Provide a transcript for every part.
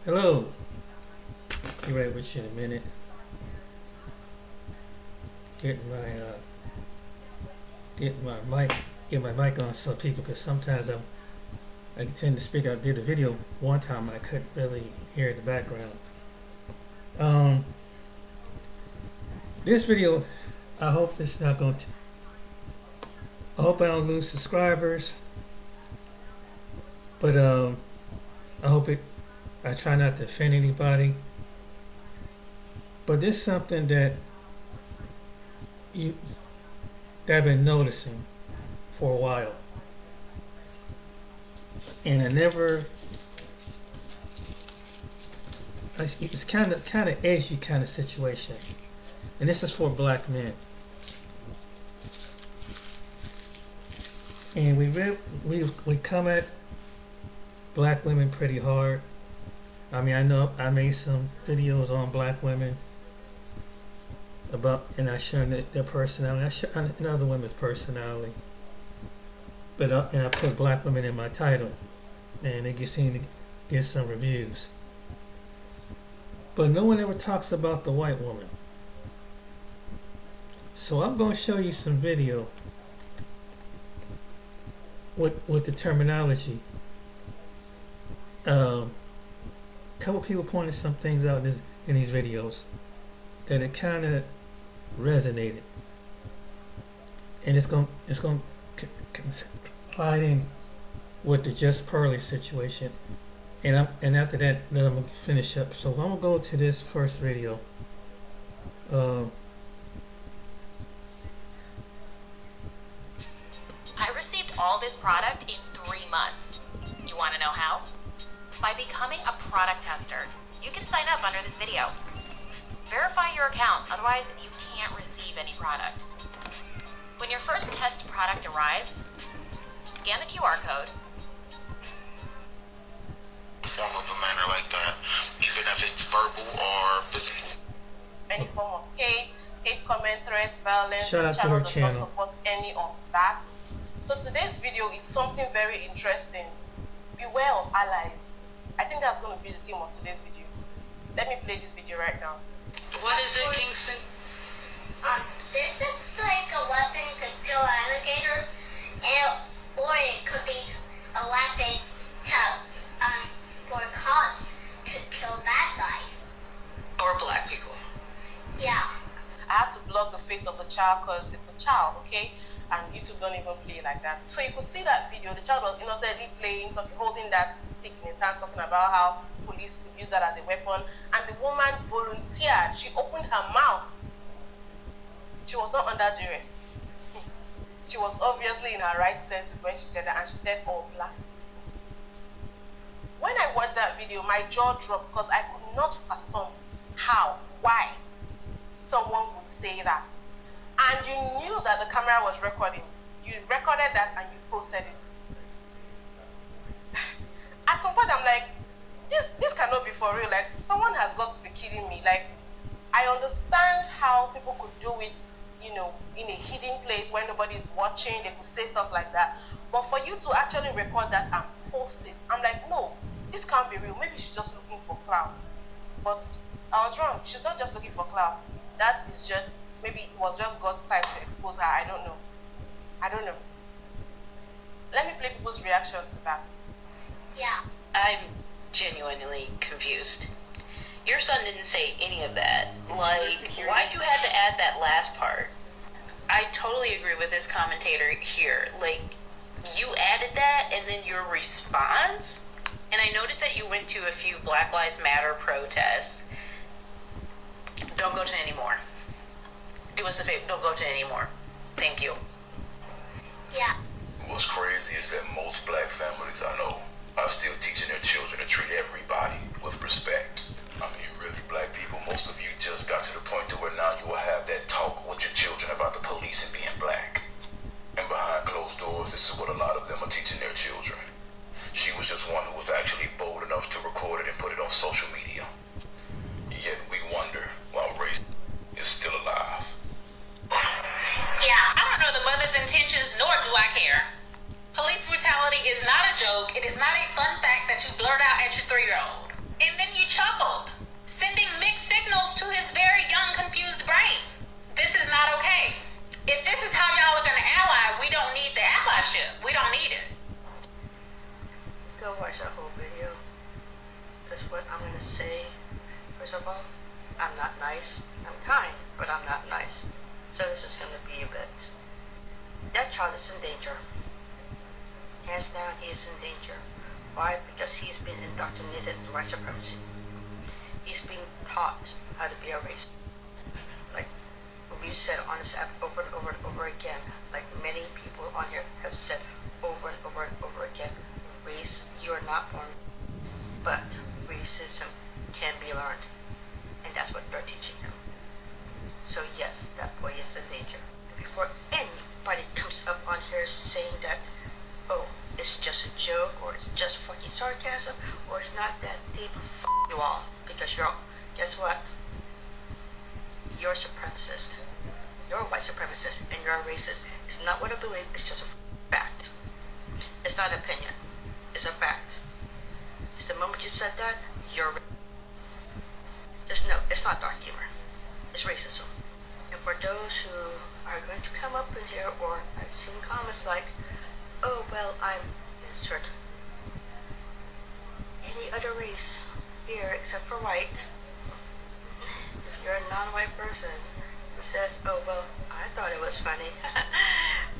Hello. Be right with you in a minute. Getting my get my mic get my mic on so people, because sometimes I tend to speak. I did a video one time, I couldn't really hear in the background. Um, this video, I hope it's not going to. I hope I don't lose subscribers, but I hope it. I try not to offend anybody. But there's something you that I've been noticing for a while, and I never. It's kind of edgy kind of situation, and this is for black men. And we come at black women pretty hard. I mean, I know I made some videos on black women and I showed their personality. I showed other women's personality, but and I put black women in my title, and it seemed to get some reviews. But no one ever talks about the white woman. So I'm going to show you some video with the terminology. A couple people pointed some things out in these videos that it kind of resonated, and it's going to slide in with the Just Pearly situation, and after that, then I'm gonna finish up. So I'm gonna go to this first video. I received all this product in 3 months. You want to know how? By becoming a product tester. You can sign up under this video. Verify your account, otherwise you can't receive any product. When your first test product arrives, scan the QR code. Form of a manner like that, even if it's verbal or physical. Any form of hate comment, threats, violence. Shout out to her channel. Does not support any of that. So today's video is something very interesting. Beware of allies. I think that's going to be the theme of today's video. Let me play this video right now. What is it, Kingston? This looks like a weapon to kill alligators, or it could be a weapon for cops to kill bad guys. Or black people. Yeah. I had to block the face of the child because it's a child, okay? And YouTube don't even play like that. So you could see that video. The child was innocently playing, holding that stick in his hand, talking about how police could use that as a weapon. And the woman volunteered. She opened her mouth. She was not under duress. She was obviously in her right senses when she said that, and she said, "Oh, black." When I watched that video, my jaw dropped because I could not fathom why someone would say that. And you knew that the camera was recording. You recorded that and you posted it. At some point, I'm like, this cannot be for real. Like, someone has got to be kidding me. Like, I understand how people could do it, in a hidden place where nobody is watching. They could say stuff like that. But for you to actually record that and post it, I'm like, no, this can't be real. Maybe she's just looking for clout. But I was wrong. She's not just looking for clout. That is just, maybe it was just God's time to expose her. I don't know. Let me play people's reaction to that. Yeah. I'm genuinely confused. Your son didn't say any of that. Like, why'd you have to add that last part? I totally agree with this commentator here. Like, you added that and then your response? And I noticed that you went to a few Black Lives Matter protests. Don't go to any more. Do us a favor, don't go to any more. Thank you. Yeah. What's crazy is that most black families I know are still teaching their children to treat everybody with respect. I mean, really, black people, most of you just got to the point to where now you will have that talk with your children about the police and being black. And behind closed doors, this is what a lot of them are teaching their children. She was just one who was actually bold enough to record it and put it on social media. Yet we wonder why race is still alive. Yeah. I don't know the mother's intentions, nor do I care. Police brutality is not a joke. It is not a fun fact that you blurt out at your 3-year-old. And then you chuckled, sending mixed signals to his very young, confused brain. This is not okay. If this is how y'all are gonna ally, we don't need the allyship. We don't need it. Go watch that whole video. That's what I'm gonna say. First of all, I'm not nice. I'm kind, but I'm not nice. So this is gonna be a bit. That child is in danger. Hands down, he is in danger. Why? Because he's been indoctrinated in white supremacy. He's being taught how to be a racist. Like we've said on this app over and over and over again, like many people on here have said over and over and over again, race, you are not born, but racism can be learned. And that's what they're teaching him. So yes, that boy is in danger. Before anybody comes up on here saying that, oh, it's just a joke, or it's just fucking sarcasm, or it's not that deep, f*** you all. Because you're, guess what? You're a supremacist. You're a white supremacist, and you're a racist. It's not what I believe, it's just a fact. It's not an opinion. It's a fact. It's the moment you said that, you're just no, it's not dark humor. It's racism. And for those who are going to come up in here, or I've seen comments like, oh, well, I'm insert any other race here except for white. If you're a non-white person who says, oh, well, I thought it was funny,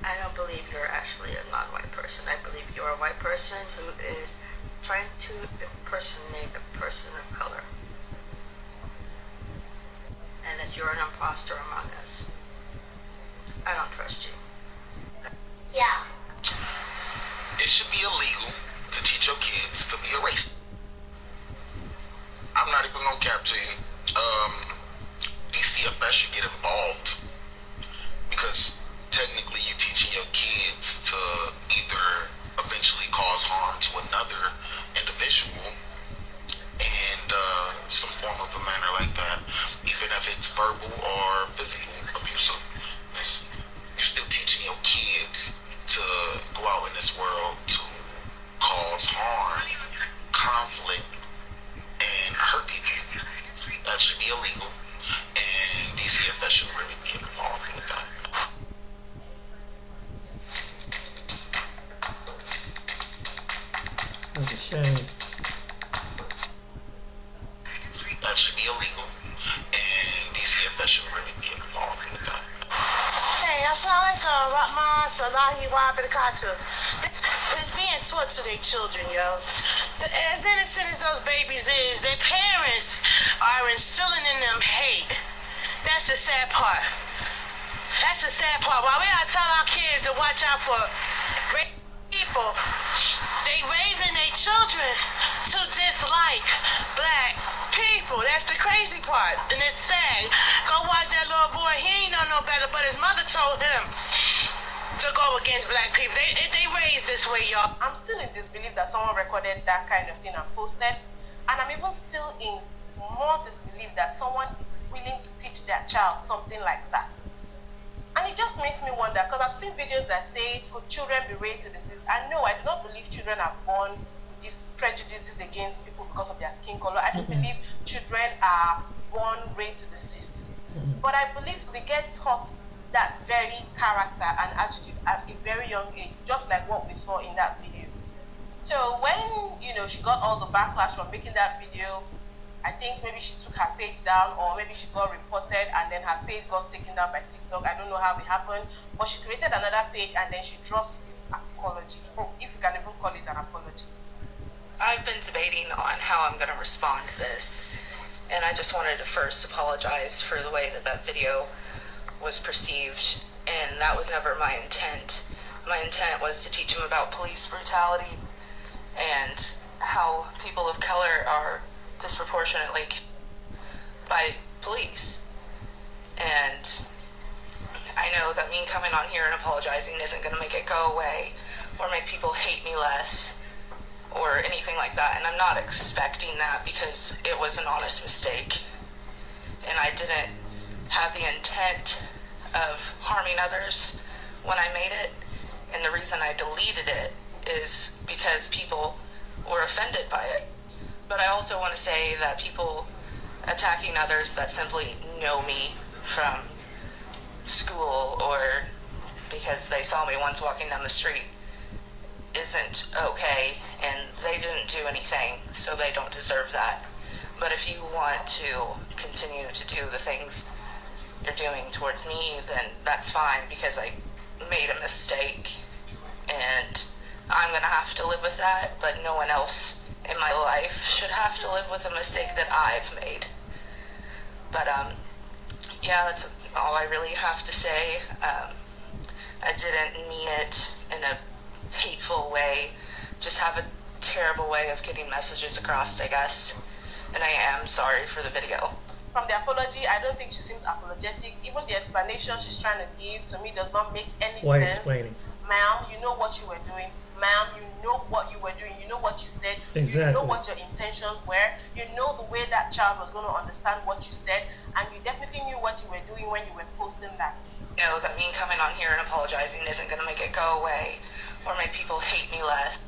I don't believe you're actually a non-white person. I believe you're a white person who is trying to impersonate a person of color. And that you're an imposter among us. I don't trust you. Yeah. It should be illegal to teach your kids to be a racist. I'm not even gonna cap to you. DCFS should get involved because technically you're teaching your kids to either eventually cause harm to another individual and some form of a manner like that, even if it's verbal or physical abusiveness. You're still teaching your kids to go out in this world to cause harm, conflict, and hurt people. That should be illegal, and DCFS should really get involved with that. That's a shame. That should be illegal, and DCFS should really get involved with that. Hey, assalamu alaikum, Rahman, Salahi, wa barakatuh. It's being taught to their children, yo. As innocent as those babies is, their parents are instilling in them hate. That's the sad part. That's the sad part. While we gotta tell our kids to watch out for great people, they raising their children to dislike black people. That's the crazy part. And it's sad. Go watch that little boy. He ain't know no better, but his mother told him to go against black people. They raised this way, y'all. I'm still in disbelief that someone recorded that kind of thing and posted. And I'm even still in more disbelief that someone is willing to teach their child something like that. And it just makes me wonder, because I've seen videos that say, could children be raised to disease? And no, I do not believe children are born with these prejudices against people because of their skin color. I don't believe children are born raised to disease. But I believe they get taught that very character and attitude at a very young age, just like what we saw in that video. So when, she got all the backlash from making that video, I think maybe she took her page down, or maybe she got reported and then her page got taken down by TikTok. I don't know how it happened, but she created another page and then she dropped this apology. Oh, if you can even call it an apology. I've been debating on how I'm going to respond to this, and I just wanted to first apologize for the way that video was perceived, and that was never my intent. My intent was to teach him about police brutality and how people of color are disproportionately by police. And I know that me coming on here and apologizing isn't going to make it go away or make people hate me less or anything like that, and I'm not expecting that because it was an honest mistake and I didn't have the intent of harming others when I made it. And the reason I deleted it is because people were offended by it. But I also want to say that people attacking others that simply know me from school or because they saw me once walking down the street isn't okay, and they didn't do anything, so they don't deserve that. But if you want to continue to do the things you're doing towards me, then that's fine, because I made a mistake, and I'm gonna have to live with that, but no one else in my life should have to live with a mistake that I've made. But yeah, that's all I really have to say. I didn't mean it in a hateful way, just have a terrible way of getting messages across, I guess, and I am sorry for the video. From the apology, I don't think she seems apologetic. Even the explanation she's trying to give to me does not make any Why sense. explaining? Ma'am, you know what you were doing. Ma'am, you know what you were doing. You know what you said. Exactly. You know what your intentions were. You know the way that child was going to understand what you said, and you definitely knew what you were doing when you were posting that. You know, that me coming on here and apologizing isn't going to make it go away or make people hate me less.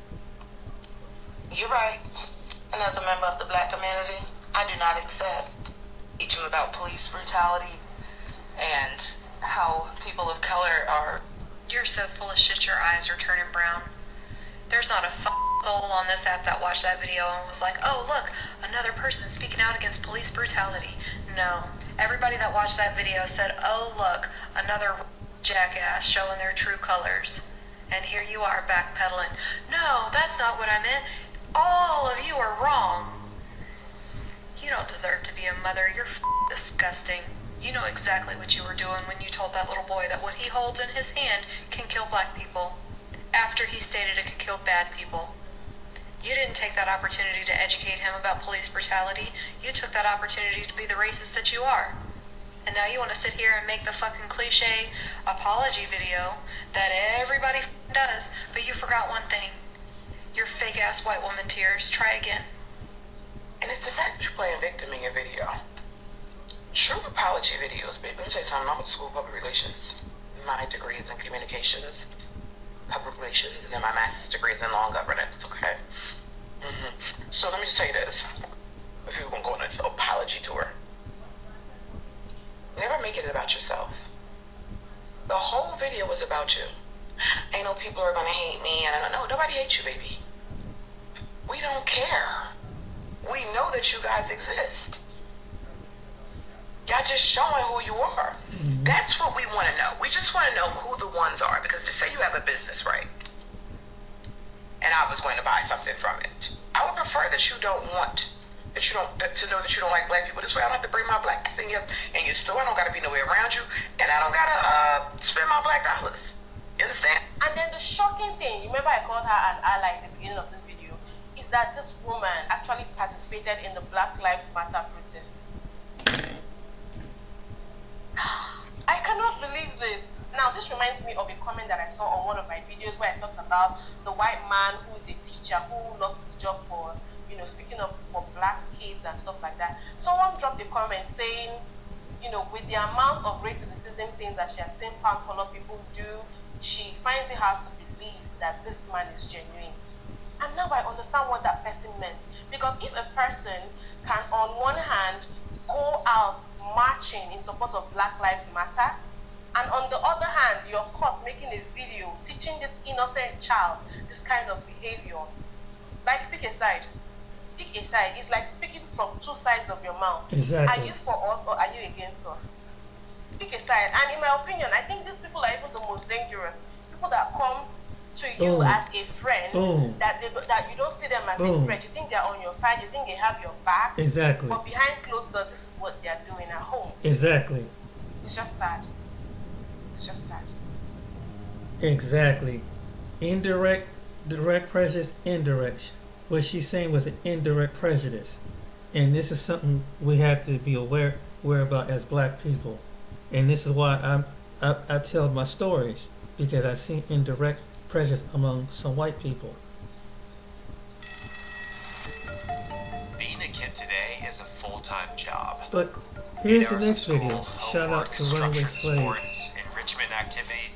You're right. And as a member of the black community, I do not accept. Teach them about police brutality and how people of color are. You're so full of shit your eyes are turning brown. There's not a soul on this app that watched that video and was like, oh look, another person speaking out against police brutality. No. Everybody that watched that video said, oh look, another jackass showing their true colors. And here you are backpedaling. No, that's not what I meant. All of you are wrong. You don't deserve to be a mother. You're disgusting. You know exactly what you were doing when you told that little boy that what he holds in his hand can kill black people, after he stated it could kill bad people. You didn't take that opportunity to educate him about police brutality. You took that opportunity to be the racist that you are. And now you want to sit here and make the fucking cliche apology video that everybody does, but you forgot one thing. Your fake ass white woman tears. Try again. And it's the fact that you're playing victim in your video. True apology videos, baby. Let me tell you something. I went to school of public relations. My degree is in communications, public relations, and then my master's degree is in law and governance, okay? So let me just tell you this. If you're going to go on this apology tour, never make it about yourself. The whole video was about you. Ain't no people are going to hate me, and I don't know. Nobody hates you, baby. We don't care. We know that you guys exist. Y'all just showing who you are. That's what we want to know. We just want to know who the ones are, because to say you have a business, right? And I was going to buy something from it. I would prefer that you don't want, that you don't, to know that you don't like black people. This way I don't have to bring my black thing up in your store. I don't got to be nowhere around you, and I don't got to spend my black dollars. You understand? And then the shocking thing, you remember I called her an ally in the beginning of this video, is that this woman actually participated in the Black Lives Matter protest. I cannot believe this. Now, this reminds me of a comment that I saw on one of my videos where I talked about the white man who is a teacher who lost his job for, speaking of for black kids and stuff like that. Someone dropped a comment saying, with the amount of racism things that she has seen pan-colored people do, she finds it hard to believe that this man is genuine. And now I understand what that person meant. Because if a person can, on one hand, go out marching in support of Black Lives Matter, and on the other hand, you're caught making a video teaching this innocent child this kind of behavior. Like, pick a side. Pick a side. It's like speaking from two sides of your mouth. Exactly. Are you for us or are you against us? Pick a side. And in my opinion, I think these people are even the most dangerous. People that come to you as a friend, that you don't see them as a threat. You think they're on your side. You think they have your back. Exactly. But behind closed doors, this is what they're doing at home. Exactly. It's just sad. It's just sad. Exactly. Direct prejudice, indirect. What she's saying was an indirect prejudice. And this is something we have to be aware about as black people. And this is why I tell my stories, because I've seen indirect prejudice among some white people. Being a kid today is a full-time job. But here's the next video. Shout out to Runaway Slave. Sports, enrichment activity.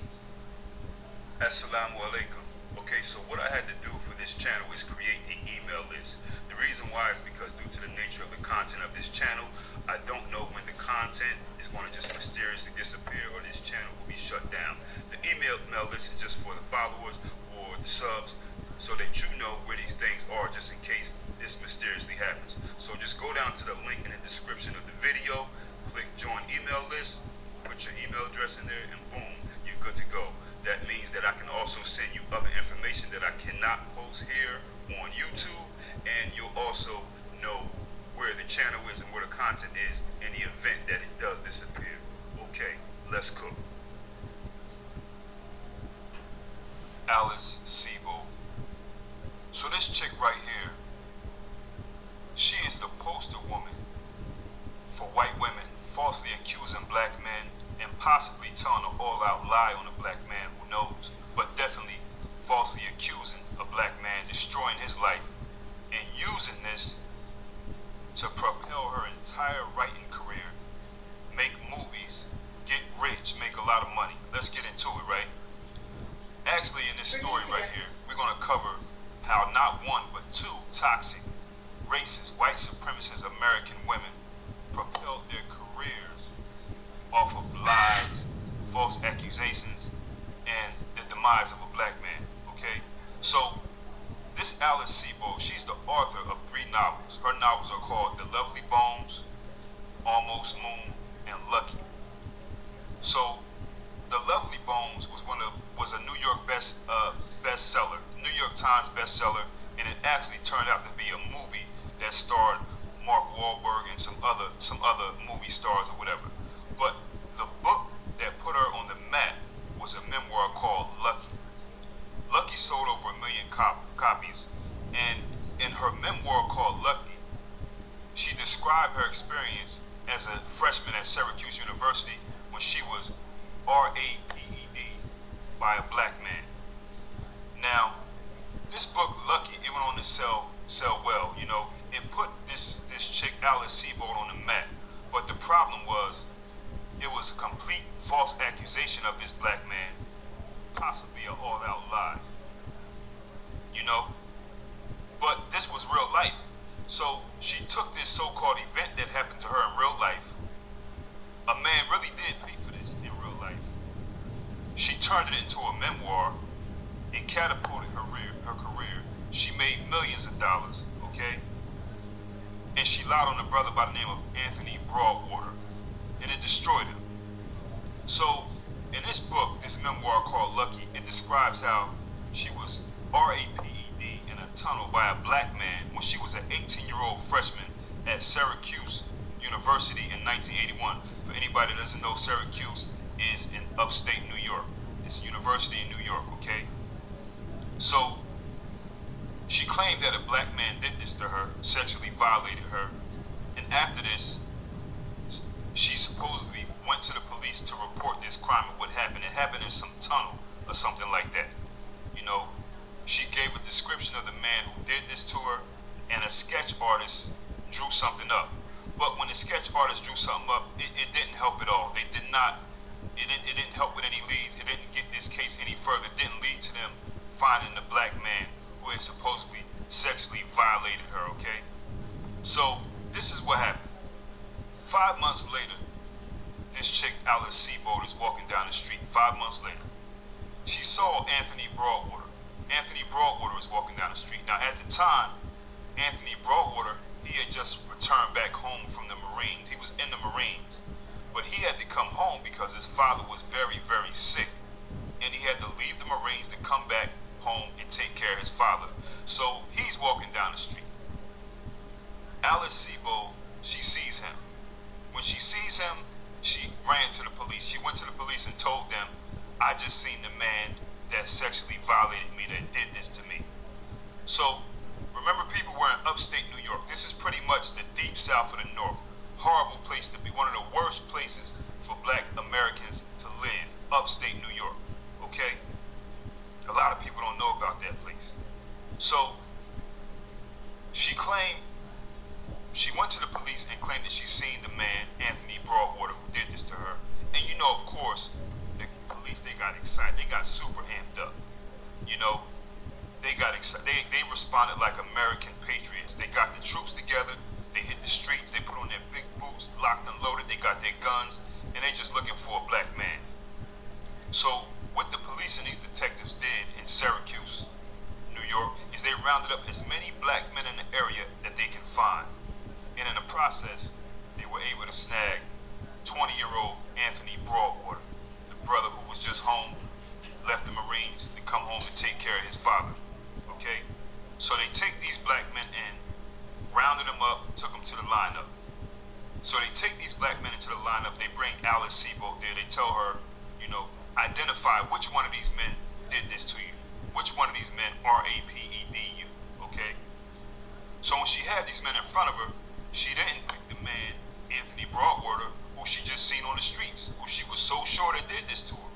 Assalamu alaikum. Okay, so what I had to do for this channel is create an email list. The reason why is because due to the nature of the content of this channel, I don't know when the content is going to just mysteriously disappear or this channel will be shut down. The email list is just for the followers or the subs so that you know where these things are just in case this mysteriously happens. So just go down to the link in the description of the video, click join email list, put your email address in there, and boom, you're good to go. That means that I can also send you other information that I cannot post here on YouTube, and you'll also know where the channel is and where the content is in the event that it does disappear. Okay, let's cook. Alice Sebold. So this chick right here, she is the poster woman for white women falsely accusing black men and possibly telling an all-out lie on a black man who knows, but definitely falsely accusing a black man, destroying his life, and using this to propel her entire writing career, make movies, get rich, make a lot of money. Let's get into it, right? Actually, in this story right here, we're going to cover how not one, but two toxic, racist, white supremacist American women propelled their careers off of lies, false accusations, and the demise of a black man, okay? So, this Alice Sebold, she's the author of 3 novels. Her novels are called The Lovely Bones, Almost Moon, and Lucky. So, The Lovely Bones was a New York bestseller, New York Times bestseller, and it actually turned out to be a movie that starred Mark Wahlberg and some other movie stars or whatever. But the book that put her on the map was a memoir called Lucky. Lucky sold over 1 million copies, and in her memoir called Lucky, she described her experience as a freshman at Syracuse University when she was raped by a black man. Now, this book, Lucky, it went on to sell well, you know. It put this chick, Alice Sebold, on the map. But the problem was, it was a complete false accusation of this black man, possibly an all-out lie. You know? But this was real life. So she took this so-called event that happened to her in real life. A man really did pay for this in real life. She turned it into a memoir and catapulted her career. She made millions of dollars, okay? And she lied on a brother by the name of Anthony Broadwater, and it destroyed him. So, in this book, this memoir called Lucky, it describes how she was raped in a tunnel by a black man when she was an 18-year-old freshman at Syracuse University in 1981. For anybody that doesn't know, Syracuse is in upstate New York. It's a university in New York, okay? So, she claimed that a black man did this to her, sexually violated her, and after this, she supposedly went to the police to report this crime and what happened. It happened in some tunnel or something like that. You know, she gave a description of the man who did this to her, and a sketch artist drew something up. But when the sketch artist drew something up, it didn't help at all. It didn't help with any leads. It didn't get this case any further. It didn't lead to them finding the black man who had supposedly sexually violated her, okay? So, this is what happened. 5 months later, this chick, Alice Sebold, is walking down the street. 5 months later, she saw Anthony Broadwater. Anthony Broadwater was walking down the street. Now, at the time, Anthony Broadwater, he had just returned back home from the Marines. He was in the Marines. But he had to come home because his father was very, very sick. And he had to leave the Marines to come back home and take care of his father. So he's walking down the street. Alice Sebold, she sees him. When she sees him, she ran to the police. She went to the police and told them, I just seen the man that sexually violated me, that did this to me. So, remember, people, were in upstate New York. This is pretty much the deep south of the north. Horrible place to be. One of the worst places for black Americans to live. Upstate New York. Okay? A lot of people don't know about that place. So, she went to the police and claimed that she seen the man, Anthony Broadwater, who did this to her. And you know, of course, the police, they got excited. They got super amped up. You know, they got excited. They responded like American patriots. They got the troops together. They hit the streets, they put on their big boots, locked and loaded, they got their guns, and they just looking for a black man. So what the police and these detectives did in Syracuse, New York, is they rounded up as many black men in the area that they can find. And in the process, they were able to snag 20-year-old Anthony Broadwater, the brother who was just home, left the Marines to come home to take care of his father. Okay? So they take these black men in, rounded them up, took them to the lineup. So they take these black men into the lineup, they bring Alice Sebold there, they tell her, identify which one of these men did this to you. Which one of these men raped you, okay? So when she had these men in front of her, she didn't pick the man, Anthony Broadwater, who she just seen on the streets, who she was so sure that did this to her.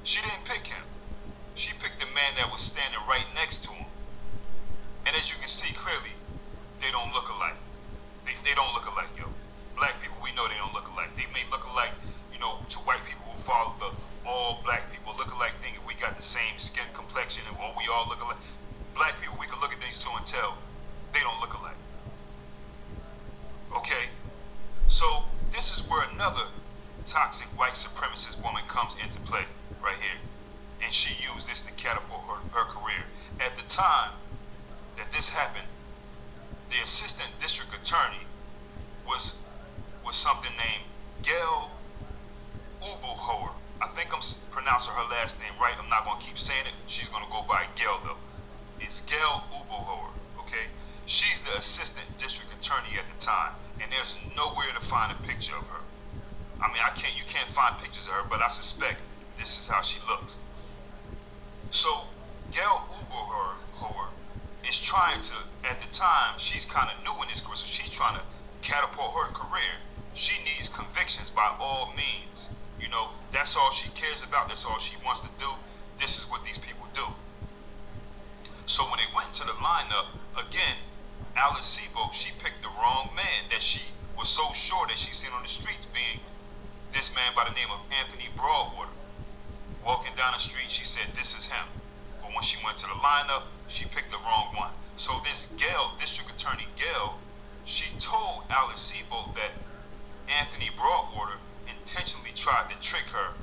She didn't pick him. She picked the man that was standing right next to him. And as you can see clearly, they don't look alike. They don't look alike, yo. Black people, we know they don't look alike. They may look alike, to white people who follow the all black people look alike thing. If we got the same skin complexion and we all look alike. Black people, we can look at these two and tell they don't look alike. Okay? So this is where another toxic white supremacist woman comes into play right here. And she used this to catapult her career. At the time that this happened, the assistant district attorney was something named Gail Ubelhoer. I think I'm pronouncing her last name right. I'm not going to keep saying it. She's going to go by Gail though. It's Gail Ubelhoer, okay? She's the assistant district attorney at the time, and there's nowhere to find a picture of her. I mean, you can't find pictures of her, but I suspect this is how she looks. So Gail Ubelhoer is trying to, at the time, she's kind of new in this career, so she's trying to catapult her career. She needs convictions by all means. That's all she cares about. That's all she wants to do. This is what these people do. So when they went to the lineup, again, Alice Sebold, she picked the wrong man that she was so sure that she seen on the streets, being this man by the name of Anthony Broadwater. Walking down the street, she said, this is him. But when she went to the lineup, she picked the wrong one. So this Gail, District Attorney Gail, she told Alice Sebold that Anthony Broadwater intentionally tried to trick her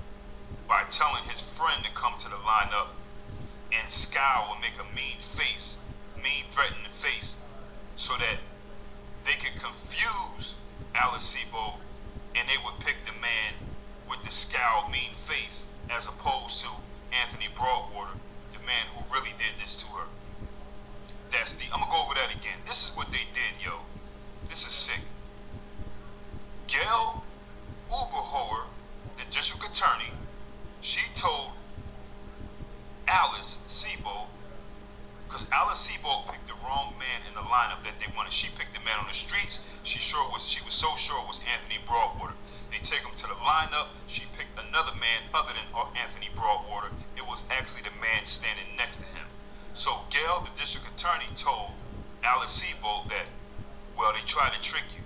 by telling his friend to come to the lineup and scowl and make a mean threatening face, so that they could confuse Alice Sebold and they would pick the man with the scowl, mean face, as opposed to Anthony Broadwater, the man who really did this to her. I'm gonna go over that again. This is what they did, yo. This is sick. Gail Ubelhoer, the district attorney, she told Alice Sebold, because Alice Sebold picked the wrong man in the lineup that they wanted. She picked the man on the streets. She was so sure it was Anthony Broadwater. They take him to the lineup. She picked another man other than Anthony Broadwater. It was actually the man standing next to him. So Gail, the district attorney, told Alice Sebold that, well, they tried to trick you.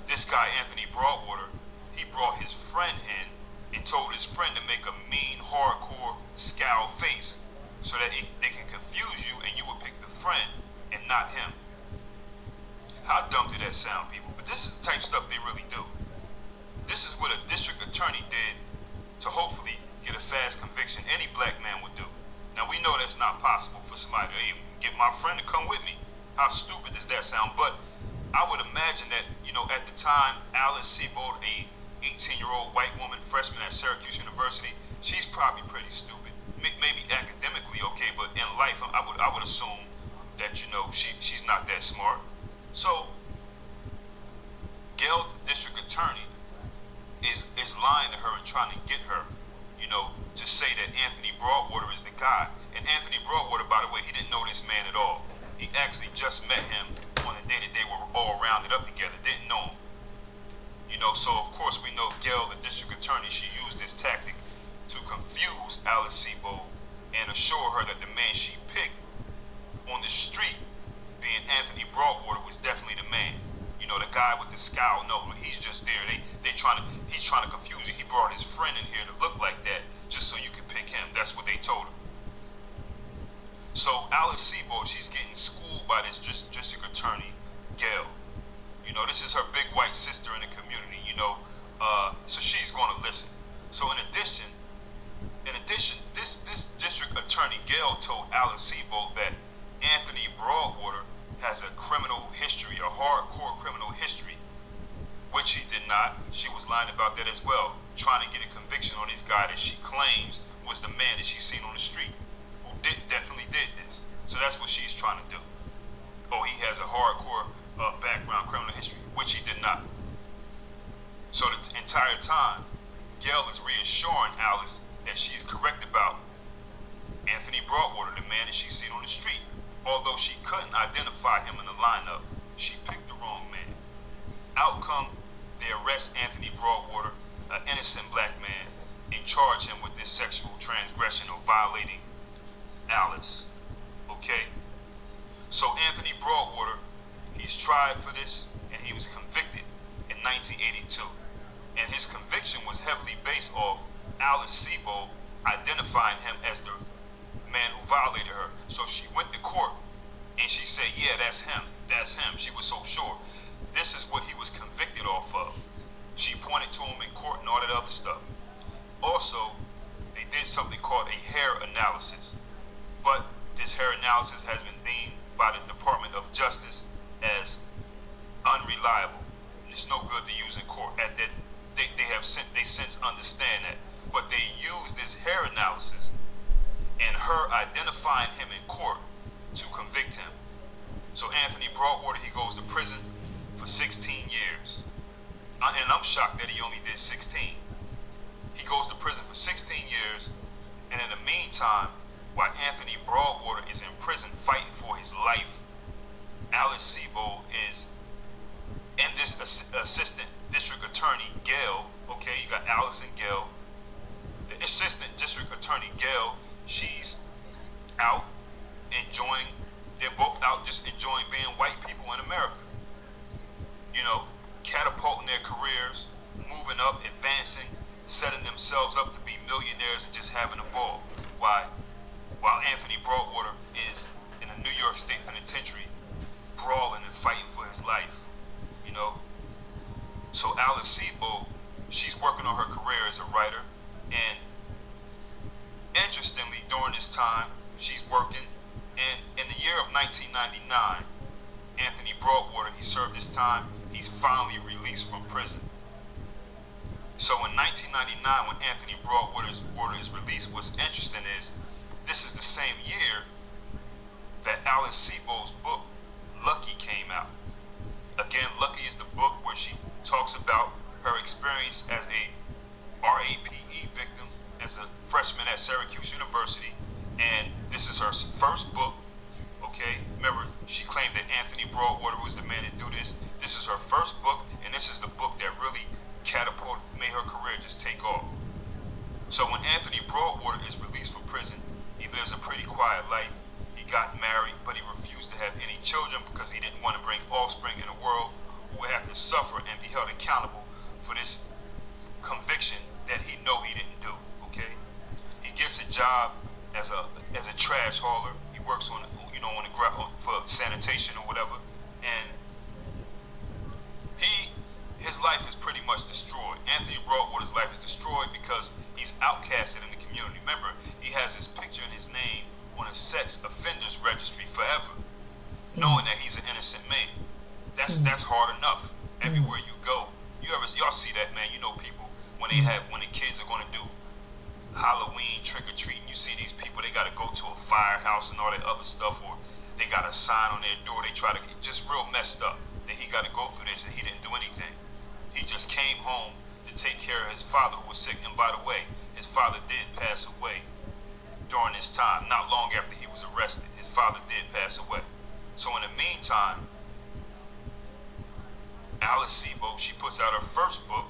This guy, Anthony Broadwater, he brought his friend in and told his friend to make a mean, hardcore scowl face so that they can confuse you and you would pick the friend and not him. How dumb did that sound, people? But this is the type of stuff they really do. This is what a district attorney did to hopefully get a fast conviction any black man would do. Now, we know that's not possible for somebody to, hey, get my friend to come with me. How stupid does that sound? But I would imagine that, at the time, Alice Sebold, a 18-year-old white woman, freshman at Syracuse University, she's probably pretty stupid. Maybe academically okay, but in life, I would assume that, she's not that smart. So, Gail, the district attorney, is lying to her and trying to get her, to say that Anthony Broadwater is the guy. And Anthony Broadwater, by the way, he didn't know this man at all. He actually just met him on the day that they were all rounded up together, didn't know him. So of course we know Gail, the district attorney, she used this tactic to confuse Alice Sebold and assure her that the man she picked on the street, being Anthony Broadwater, was definitely the man. The guy with the scowl, no, he's just there. He's trying to confuse you. He brought his friend in here to look like that just so you could pick him. That's what they told him. So Alice Sebold, she's getting schooled by this district attorney, Gail. You know, this is her big white sister in the community, you know, so she's going to listen. So in addition, this district attorney Gail told Alice Sebold that Anthony Broadwater has a criminal history, a hardcore criminal history, which he did not. She was lying about that as well, trying to get a conviction on this guy that she claims was the man that she seen on the street, who definitely did this. So that's what she's trying to do. Oh, he has a hardcore background criminal history, which he did not. So the entire time, Gail is reassuring Alice that she's correct about Anthony Broadwater, the man that she's seen on the street. Although she couldn't identify him in the lineup, she picked the wrong man. Outcome, they arrest Anthony Broadwater, an innocent black man, and charge him with this sexual transgression of violating Alice. Okay? So Anthony Broadwater, he's tried for this, and he was convicted in 1982. And his conviction was heavily based off Alice Sebold identifying him as the man who violated her. So she went to court and she said, yeah, that's him. She was so sure. This is what he was convicted off of. She pointed to him in court and all that other stuff. Also, they did something called a hair analysis. But this hair analysis has been deemed by the Department of Justice as unreliable. It's no good to use in court. At that, they since understand that. But they used this hair analysis and her identifying him in court to convict him. So Anthony Broadwater, he goes to prison for 16 years. And I'm shocked that he only did 16. He goes to prison for 16 years, and in the meantime, while Anthony Broadwater is in prison fighting for his life, Alice Sebold is, and this assistant district attorney, Gail, okay, you got Alice and Gail. The assistant district attorney, Gail, she's out enjoying, they're both out just enjoying being white people in America. You know, catapulting their careers, moving up, advancing, setting themselves up to be millionaires and just having a ball. While Anthony Broadwater is in a New York State penitentiary, brawling and fighting for his life, you know. So Alice Sebold, she's working on her career as a writer, and interestingly, during this time, she's working, and in the year of 1999, Anthony Broadwater, he served his time, he's finally released from prison. So in 1999, when Anthony Broadwater is released, what's interesting is, this is the same year that Alice Sebold's book, Lucky, came out. Again, Lucky is the book where she talks about her experience as a RAPE victim, as a freshman at Syracuse University, and this is her first book, okay? Remember, she claimed that Anthony Broadwater was the man to do this. This is her first book, and this is the book that really catapulted, made her career just take off. So when Anthony Broadwater is released from prison, he lives a pretty quiet life. He got married, but he refused to have any children because he didn't want to bring offspring in the world who would have to suffer and be held accountable for this conviction that he know he didn't do, okay? He gets a job as a trash hauler. He works on, you know, for sanitation or whatever, and his life is pretty much destroyed. Anthony Broadwater's life is destroyed because he's outcasted in the community. Remember, he has his picture and his name on a sex offenders registry forever, knowing that he's an innocent man. That's hard enough. Everywhere you go, y'all see that, man. You know, people when the kids are going to do Halloween trick or treating, you see these people, they got to go to a firehouse and all that other stuff, or they got a sign on their door. They try to, just real messed up that he got to go through this and he didn't do anything. He just came home to take care of his father who was sick. And by the way, his father did pass away during this time. Not long after he was arrested, his father did pass away. So in the meantime, Alice Sebold, she puts out her first book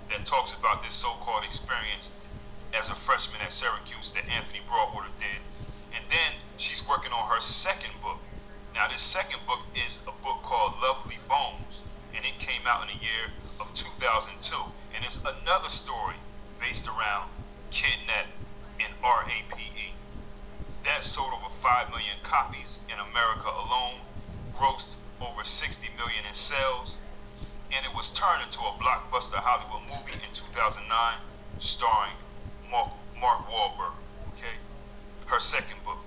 that talks about this so-called experience as a freshman at Syracuse that Anthony Broadwater did. And then she's working on her second book. Now this second book is a book called Lovely Bones, and it came out in the year of 2002. And it's another story based around kidnapping and RAPE. That sold over 5 million copies in America alone, grossed over 60 million in sales, and it was turned into a blockbuster Hollywood movie in 2009, starring Mark Wahlberg. Okay, her second book.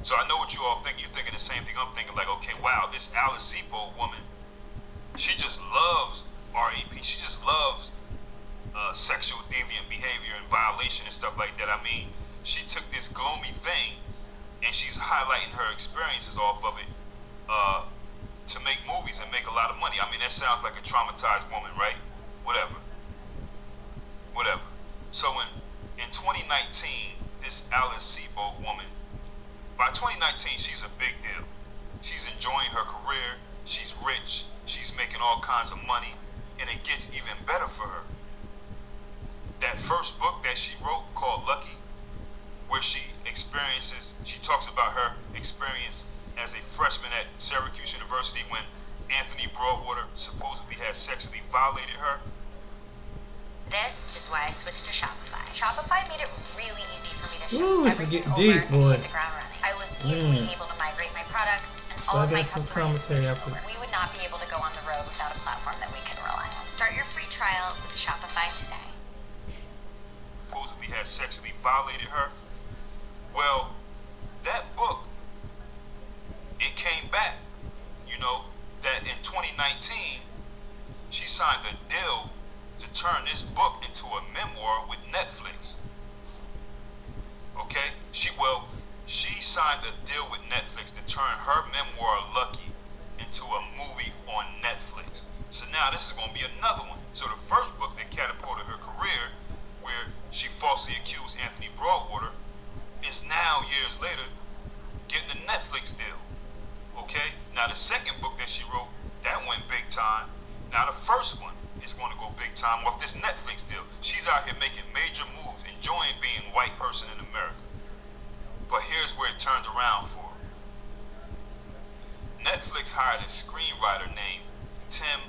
So I know what you all think. You're thinking the same thing I'm thinking. Like, okay, wow, this Alice Sebold woman, she just loves RAP. She just loves sexual deviant behavior and violation and stuff like that. I mean, she took this gloomy thing and she's highlighting her experiences off of it to make movies and make a lot of money. I mean, that sounds like a traumatized woman, right? Whatever. So in 2019, this Alice Sebold woman, by 2019, she's a big deal. She's enjoying her career. She's rich. She's making all kinds of money. And it gets even better for her. That first book that she wrote called Lucky, where she talks about her experience as a freshman at Syracuse University when Anthony Broadwater supposedly had sexually violated her. This is why I switched to Shopify. Shopify made it really easy for me to ship Ooh, this is everything getting over deep, boy. and hit the ground running. I was easily able to migrate my products and all of my some customer commentary information after. over. We would not be able to go on the road without a platform that we could rely on. Start your free trial with Shopify today. Supposedly had sexually violated her. Well, that book, it came back, that in 2019, she signed a deal to turn this book into a memoir with Netflix. Okay? She signed a deal with Netflix to turn her memoir, Lucky, into a movie on Netflix. So now this is going to be another one. So the first book that catapulted her career, where she falsely accused Anthony Broadwater, is now, years later, getting a Netflix deal. Okay? Now the second book that she wrote, that went big time. Now the first one is going to go big time off this Netflix deal. She's out here making major moves, enjoying being a white person in America. But here's where it turned around for her. Netflix hired a screenwriter named Tim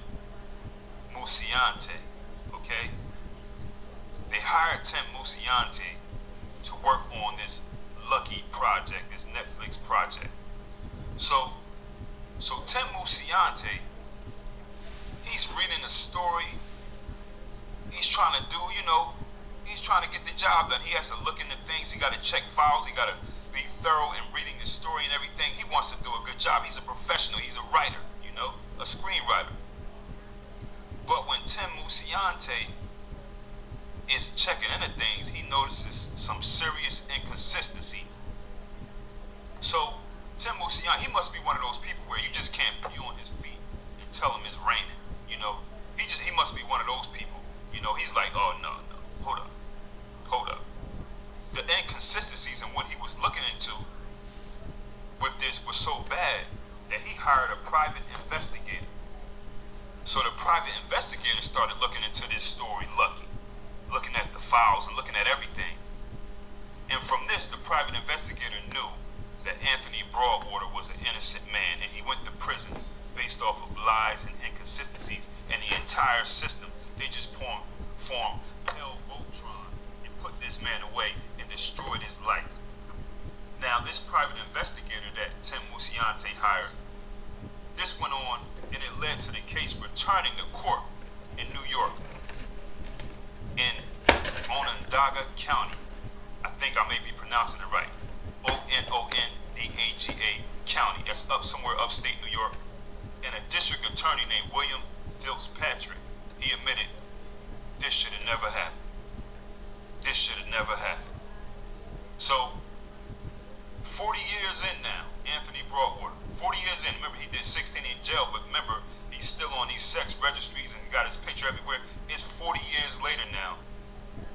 Musiante. Okay? They hired Tim Musiante to work on this Lucky project, this Netflix project. So Tim Musiante, he's reading the story. He's trying to he's trying to get the job done. He has to look into things. He got to check files. He got to be thorough in reading the story and everything. He wants to do a good job. He's a professional. He's a writer, a screenwriter. But when Tim Musiante is checking into things, he notices some serious inconsistencies. So Tim Musiante, he must be one of those people where you just can't be on his feet and tell him it's raining. He must be one of those people. He's like, oh no, hold up. The inconsistencies in what he was looking into with this was so bad that he hired a private investigator. So the private investigator started looking into this story, Lucky, looking at the files and looking at everything. And from this, the private investigator knew that Anthony Broadwater was an innocent man, and he went to prison based off of lies and inconsistencies, and the entire system, they just formed Hell Voltron and put this man away and destroyed his life. Now, this private investigator that Tim Musiante hired, this went on and it led to the case returning to court in New York, in Onondaga County. I think I may be pronouncing it right. Onondaga County. That's up somewhere upstate New York. And a district attorney named William Fitzpatrick, he admitted this should have never happened. This should have never happened. So, 40 years in now, Anthony Broadwater, 40 years in. Remember, he did 16 in jail, but remember, he's still on these sex registries and got his picture everywhere. It's 40 years later now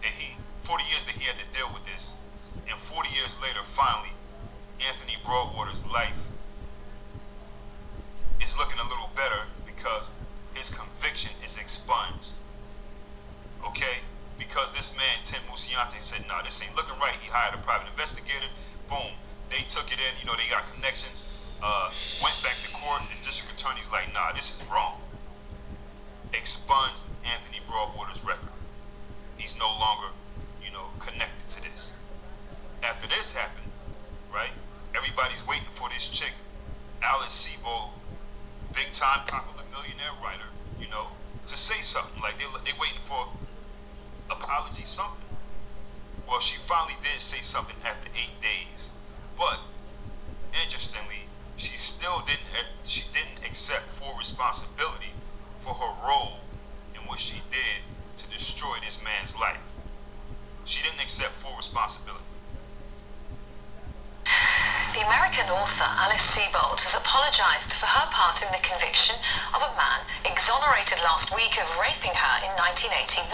that 40 years that he had to deal with this. And 40 years later, finally, Anthony Broadwater's life is looking a little better because his conviction is expunged. Okay? Because this man, Tim Musiante, said, no, this ain't looking right. He hired a private investigator. Boom. They took it in. They got connections. Went back to court. The district attorney's like, nah, this is wrong. Expunged Anthony Broadwater's record. He's no longer, connected to this. After this happened, right, everybody's waiting for this chick, Alice Sebold, big time popular millionaire writer, you know, to say something. Like they waiting for apology, something. Well, she finally did say something after 8 days, but interestingly, she didn't accept full responsibility for her role in what she did to destroy this man's life. She didn't accept full responsibility. The American author Alice Sebold has apologized for her part in the conviction of a man exonerated last week of raping her in 1981.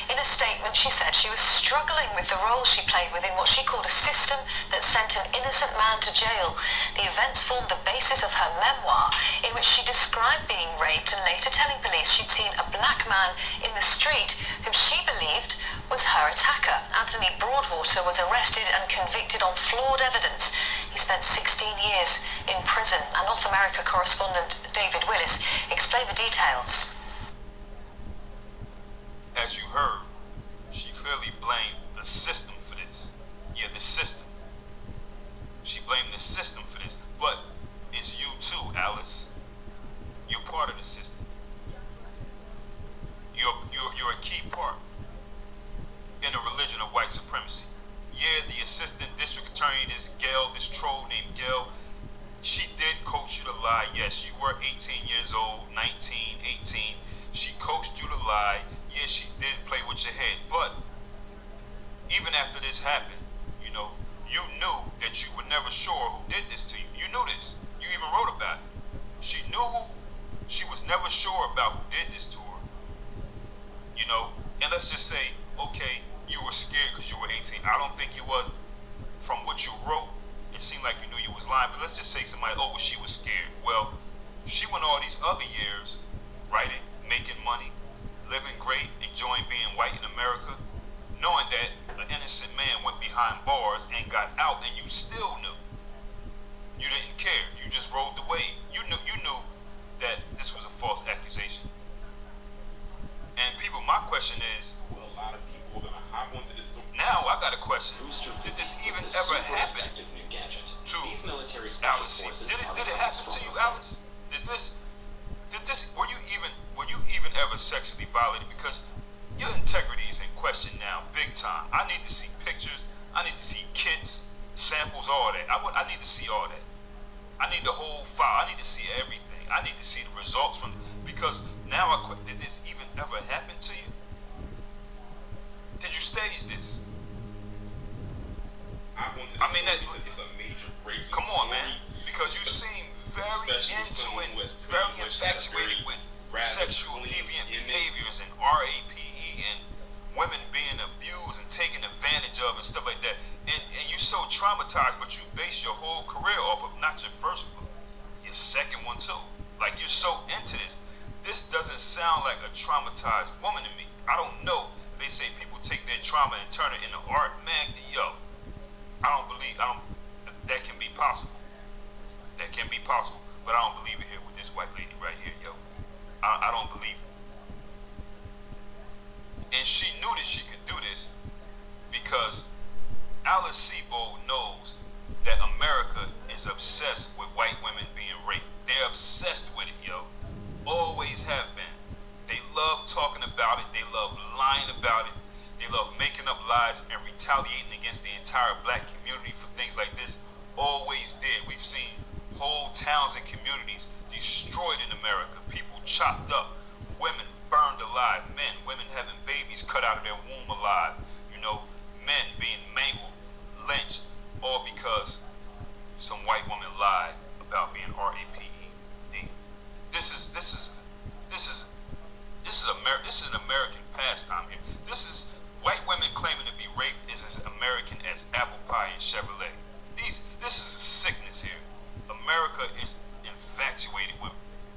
In a statement, she said she was struggling with the role she played within what she called a system that sent an innocent man to jail. The events formed the basis of her memoir, in which she described being raped and later telling police she'd seen a black man in the street whom she believed was her attacker. Anthony Broadwater was arrested and convicted on flawed evidence. He spent 16 years in prison. And North America correspondent David Willis explained the details. As you heard, she clearly blamed the system for this. Yeah, the system. She blamed the system for this. But it's you too, Alice. You're part of the system. You're a key part in the religion of white supremacy. Yeah, the assistant district attorney, this troll named Gail, she did coach you to lie. Yes, you were 18 years old, 19, 18. She coached you to lie. Yeah, she did play with your head. But even after this happened, you know, you knew that you were never sure who did this to you. You knew this. You even wrote about it. She knew she was never sure about who did this to her. You know, and let's just say, okay, you were scared because you were 18. I don't think you was. From what you wrote, it seemed like you knew you was lying. But let's just say somebody, well, she was scared. Well, she went all these other years writing, making money, living great, enjoying being white in America, knowing that an innocent man went behind bars and got out, and you still knew. You didn't care. You just rode the wave. You knew that this was a false accusation. And people, my question is, now I got a question. Did this even ever happen to Alice? Did it happen to you, Alice? Were you even ever sexually violated? Because your integrity is in question now, big time. I need to see pictures. I need to see kits, samples, all that. I need to see all that. I need the whole file. I need to see everything. I need to see the results from. Because now did this even ever happen to you? Did you stage this? I mean, come on, man. Because you seem very into and very infatuated with sexual deviant behaviors and RAPE and women being abused and taken advantage of and stuff like that. And you're so traumatized, but you base your whole career off of not your first book, your second one too. Like, you're so into this. This doesn't sound like a traumatized woman to me. I don't know. They say people take their trauma and turn it into art. Man, yo, that can be possible. That can be possible. But I don't believe it here with this white lady right here, yo. I don't believe it. And she knew that she could do this because Alice Sebold knows that America is obsessed with white women being raped. They're obsessed with it, yo. Always have been. They love talking about it. They love lying about it. They love making up lies and retaliating against the entire black community for things like this. Always did. We've seen whole towns and communities destroyed in America. People chopped up. Women burned alive. Women having babies cut out of their womb alive. You know, men being mangled, lynched, all because some white woman lied about being RAPED. This is an American pastime here. This is white women claiming to be raped is as American as apple pie and Chevrolet. This is a sickness here. America is infatuated with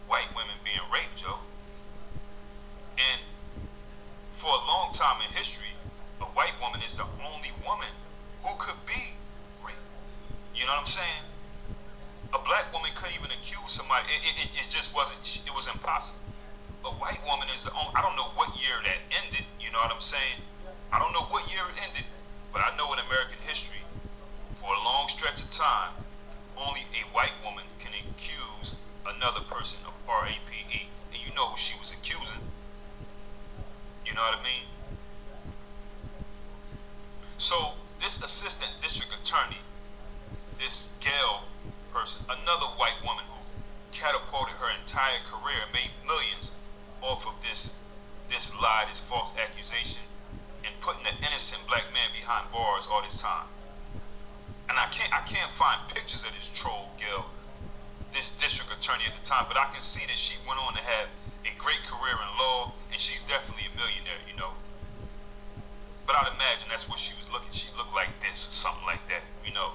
white women being raped, Joe. And for a long time in history, a white woman is the only woman who could be raped. You know what I'm saying? A black woman couldn't even accuse somebody. It just wasn't. It was impossible. A white woman is the only. I don't know what year that ended. You know what I'm saying? I don't know what year it ended, but I know in American history, for a long stretch of time, only a white woman can accuse another person of RAPE, and you know who she was accusing. You know what I mean? So this assistant district attorney, this Gail person, another white woman who catapulted her entire career, made millions off of this lie, this false accusation, and putting an innocent black man behind bars all this time. And I can't find pictures of this troll Gail, this district attorney at the time, but I can see that she went on to have a great career in law, and she's definitely a millionaire, you know. But I'd imagine that's what she was looking. She looked like this, or something like that, you know.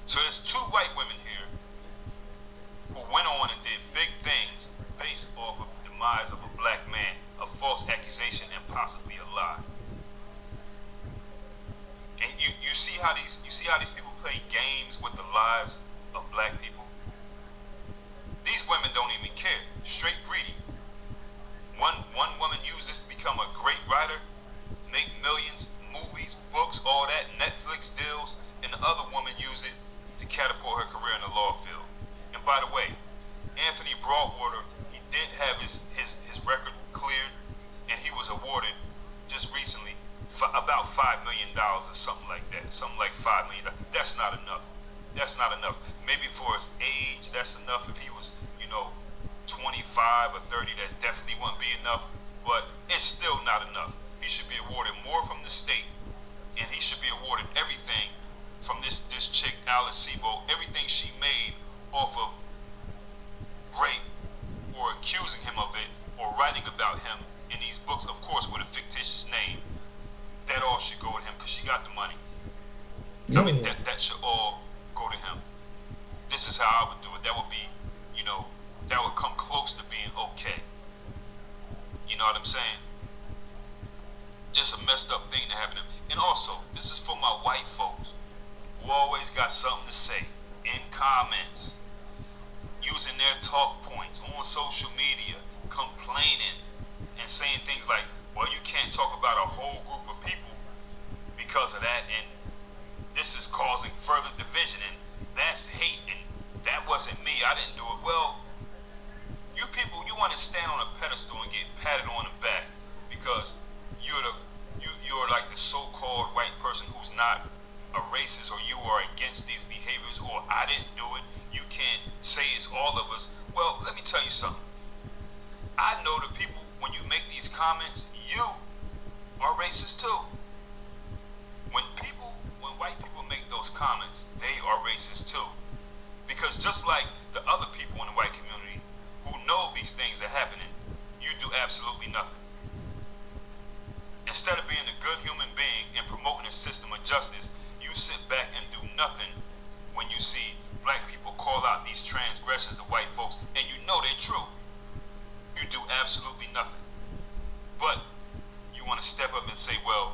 So there's two white women here who went on and did big things based off of the demise of a black man, a false accusation, and possibly a lie. And you see how these people play games with the lives of black people. These women don't even care. Straight greedy. One woman used this to become a great writer, make millions, movies, books, all that, Netflix deals, and the other woman used it to catapult her career in the law field. And by the way, Anthony Broadwater, he did have his record cleared, and he was awarded just recently about $5 million or something like that. Something like $5 million. That's not enough. That's not enough. Maybe for his age, that's enough. If he was, 25 or 30, that definitely wouldn't be enough. But it's still not enough. He should be awarded more from the state, and he should be awarded everything from this chick, Alice Sebold, everything she made off of rape or accusing him of it or writing about him in these books, of course, with a fictitious name. That all should go to him because she got the money. I mean, that should all go to him. This is how I would do it. That would be, that would come close to being okay. You know what I'm saying? Just a messed up thing to happen to him. And also, this is for my white folks who always got something to say in comments, using their talk points on social media, complaining and saying things like, well, you can't talk about a whole group of people because of that, and this is causing further division, and that's hate, and that wasn't me, I didn't do it. Well, you people, you want to stand on a pedestal and get patted on the back because you're like the so-called white person who's not a racist, or you are against these behaviors, or I didn't do it, you can't say it's all of us. Well, let me tell you something. I know the people, when you make these comments, you are racist too. When white people make those comments, they are racist too. Because just like the other people in the white community who know these things are happening, you do absolutely nothing. Instead of being a good human being and promoting a system of justice, you sit back and do nothing when you see black people call out these transgressions of white folks, and you know they're true. You do absolutely nothing. But you want to step up and say, well,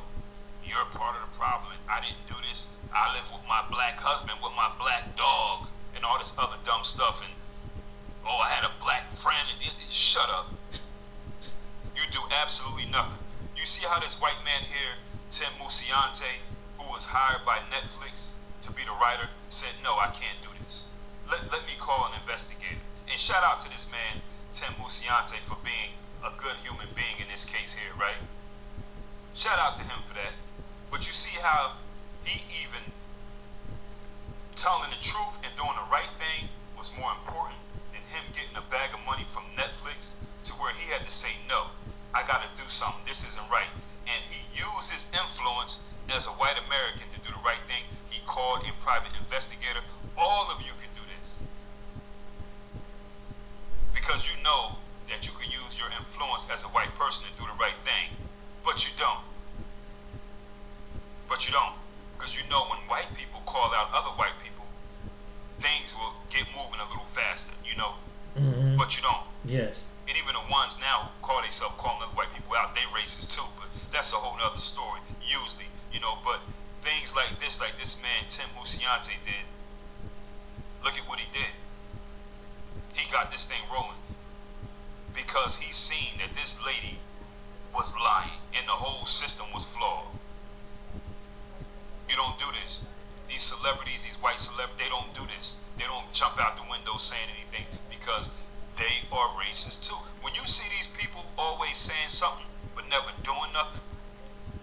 you're part of the problem. I didn't do this. I live with my black husband, with my black dog, and all this other dumb stuff. And, oh, I had a black friend. Shut up. You do absolutely nothing. You see how this white man here, Tim Musiante, who was hired by Netflix to be the writer, said, no, I can't do this. Let me call an investigator. And shout out to this man, Tim Musiante, for being a good human being in this case here, right? Shout out to him for that. But you see how he even telling the truth and doing the right thing was more important than him getting a bag of money from Netflix, to where he had to say, no, I gotta do something, this isn't right. And he used his influence as a white American to do the right thing. He called a private investigator. All of you can do this. Because you know that you can use your influence as a white person to do the right thing. But you don't. But you don't. Because you know when white people call out other white people, things will get moving a little faster, Mm-hmm. But you don't. Yes. And even the ones now who call themselves calling other white people out, they racist too. But that's a whole nother story, usually, But things like this man, Tim Musiante, did, look at what he did. He got this thing rolling because he seen that this lady was lying and the whole system was flawed. You don't do this. these celebrities, these white celebrities, they don't do this. They don't jump out the window saying anything because they are racist too. When you see these people always saying something but never doing nothing,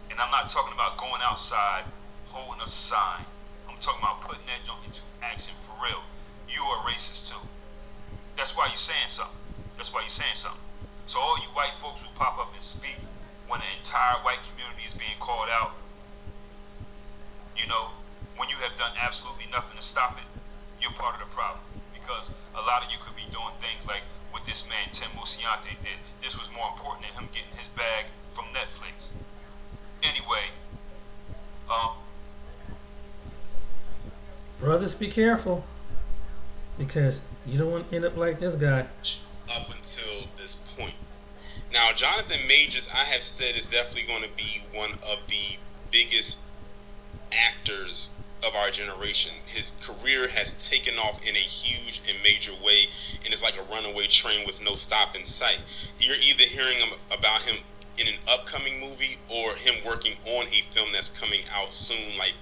and I'm not talking about going outside holding a sign. I'm talking about putting that junk into action for real. You are racist too. That's why you're saying something. That's why you're saying something. So all you white folks who pop up and speak when the entire white community is being called out, you know, when you have done absolutely nothing to stop it, you're part of the problem. Because a lot of you could be doing things like what this man Tim Musiante did. This was more important than him getting his bag from Netflix. Anyway, brothers, be careful, because you don't want to end up like this guy. Up until this point. Now, Jonathan Majors, I have said, is definitely going to be one of the biggest actors of our generation. His career has taken off in a huge and major way, and it's like a runaway train with no stop in sight. You're either hearing about him in an upcoming movie or him working on a film that's coming out soon, like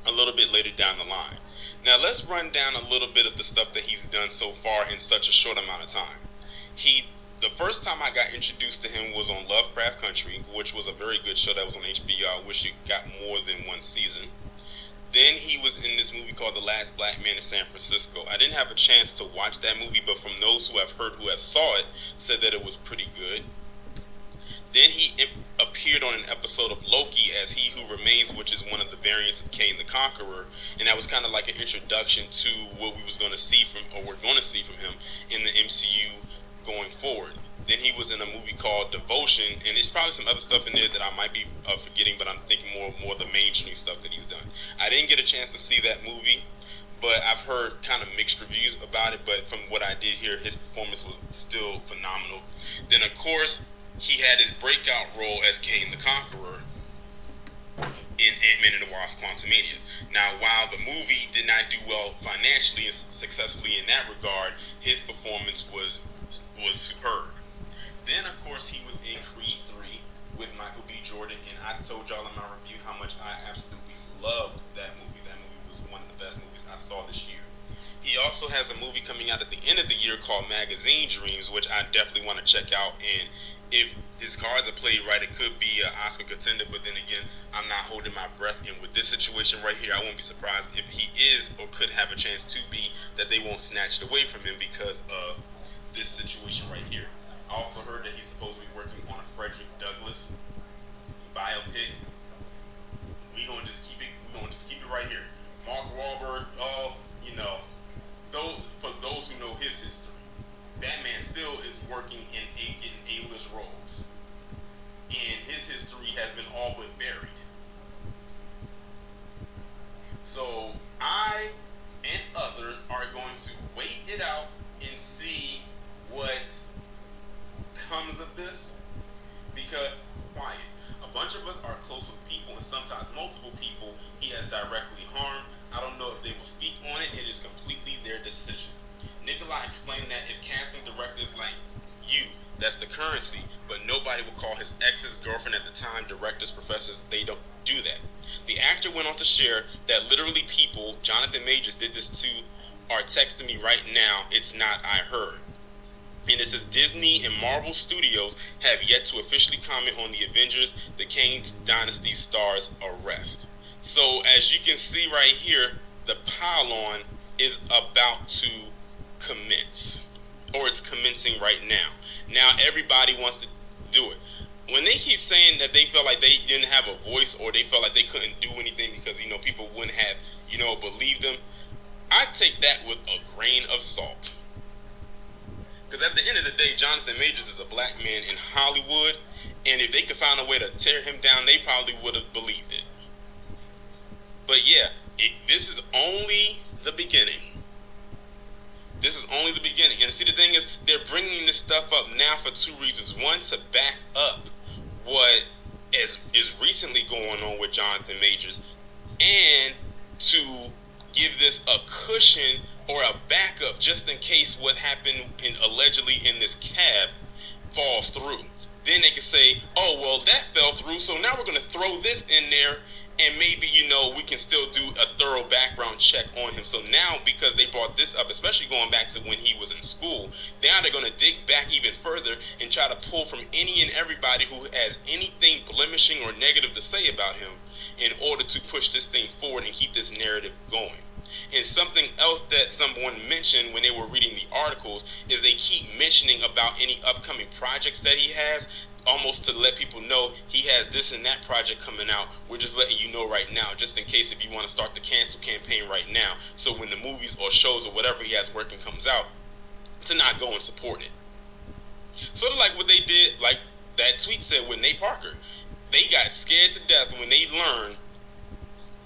a little bit later down the line. Now, let's run down a little bit of the stuff that he's done so far in such a short amount of time. The first time I got introduced to him was on Lovecraft Country, which was a very good show that was on HBO. I wish it got more than one season. Then he was in this movie called The Last Black Man in San Francisco. I didn't have a chance to watch that movie, but from those who have heard, who have saw it, said that it was pretty good. Then he appeared on an episode of Loki as He Who Remains, which is one of the variants of Kane the Conqueror, and that was kind of like an introduction to what we was going to see from, or we're going to see from him in the MCU going forward. Then he was in a movie called Devotion, and there's probably some other stuff in there that I might be forgetting, but I'm thinking more of the mainstream stuff that he's done. I didn't get a chance to see that movie, but I've heard kind of mixed reviews about it, but from what I did hear, his performance was still phenomenal. Then, of course, he had his breakout role as Kane the Conqueror in Ant-Man and the Wasp: Quantumania. Now, while the movie did not do well financially and successfully in that regard, his performance was superb. Then, of course, he was in Creed 3 with Michael B. Jordan, and I told y'all in my review how much I absolutely loved that movie. That movie was one of the best movies I saw this year. He also has a movie coming out at the end of the year called Magazine Dreams, which I definitely want to check out, and if his cards are played right, it could be an Oscar contender, but then again, I'm not holding my breath, and with this situation right here, I won't be surprised if he is or could have a chance to be, that they won't snatch it away from him because of this situation right here. I also heard that he's supposed to be working on a Frederick Douglass biopic. We're gonna just keep it right here. Mark Wahlberg, for those who know his history, that man still is working in getting A-list roles, and his history has been all but buried. So I and others are going to wait it out and see what comes of this, because a bunch of us are close with people, and sometimes multiple people he has directly harmed. I don't know if they will speak on it. It is completely their decision. Nikolai explained that if casting directors like you, that's the currency, but nobody will call his ex's girlfriend at the time directors, professors. They don't do that. The actor went on to share that literally people, Jonathan Majors did this too, are texting me right now, it's not I heard. And it says Disney and Marvel Studios have yet to officially comment on the Avengers, the Kane Dynasty stars' arrest. So as you can see right here, the pile-on is about to commence, or it's commencing right now. Now everybody wants to do it. When they keep saying that they felt like they didn't have a voice, or they felt like they couldn't do anything because people wouldn't have believed them, I take that with a grain of salt. Because at the end of the day, Jonathan Majors is a black man in Hollywood, and if they could find a way to tear him down, they probably would have believed it. But yeah, this is only the beginning. This is only the beginning. And see, the thing is, they're bringing this stuff up now for two reasons. One, to back up what is recently going on with Jonathan Majors, and to give this a cushion or a backup just in case what happened allegedly in this cab falls through. Then they can say, oh, well, that fell through, so now we're going to throw this in there and maybe, we can still do a thorough background check on him. So now, because they brought this up, especially going back to when he was in school, now they're going to dig back even further and try to pull from any and everybody who has anything blemishing or negative to say about him in order to push this thing forward and keep this narrative going. And something else that someone mentioned when they were reading the articles is they keep mentioning about any upcoming projects that he has, almost to let people know he has this and that project coming out. We're just letting you know right now, just in case if you want to start the cancel campaign right now, so when the movies or shows or whatever he has working comes out, to not go and support it. Sort of like what they did, like that tweet said with Nate Parker. They got scared to death when they learned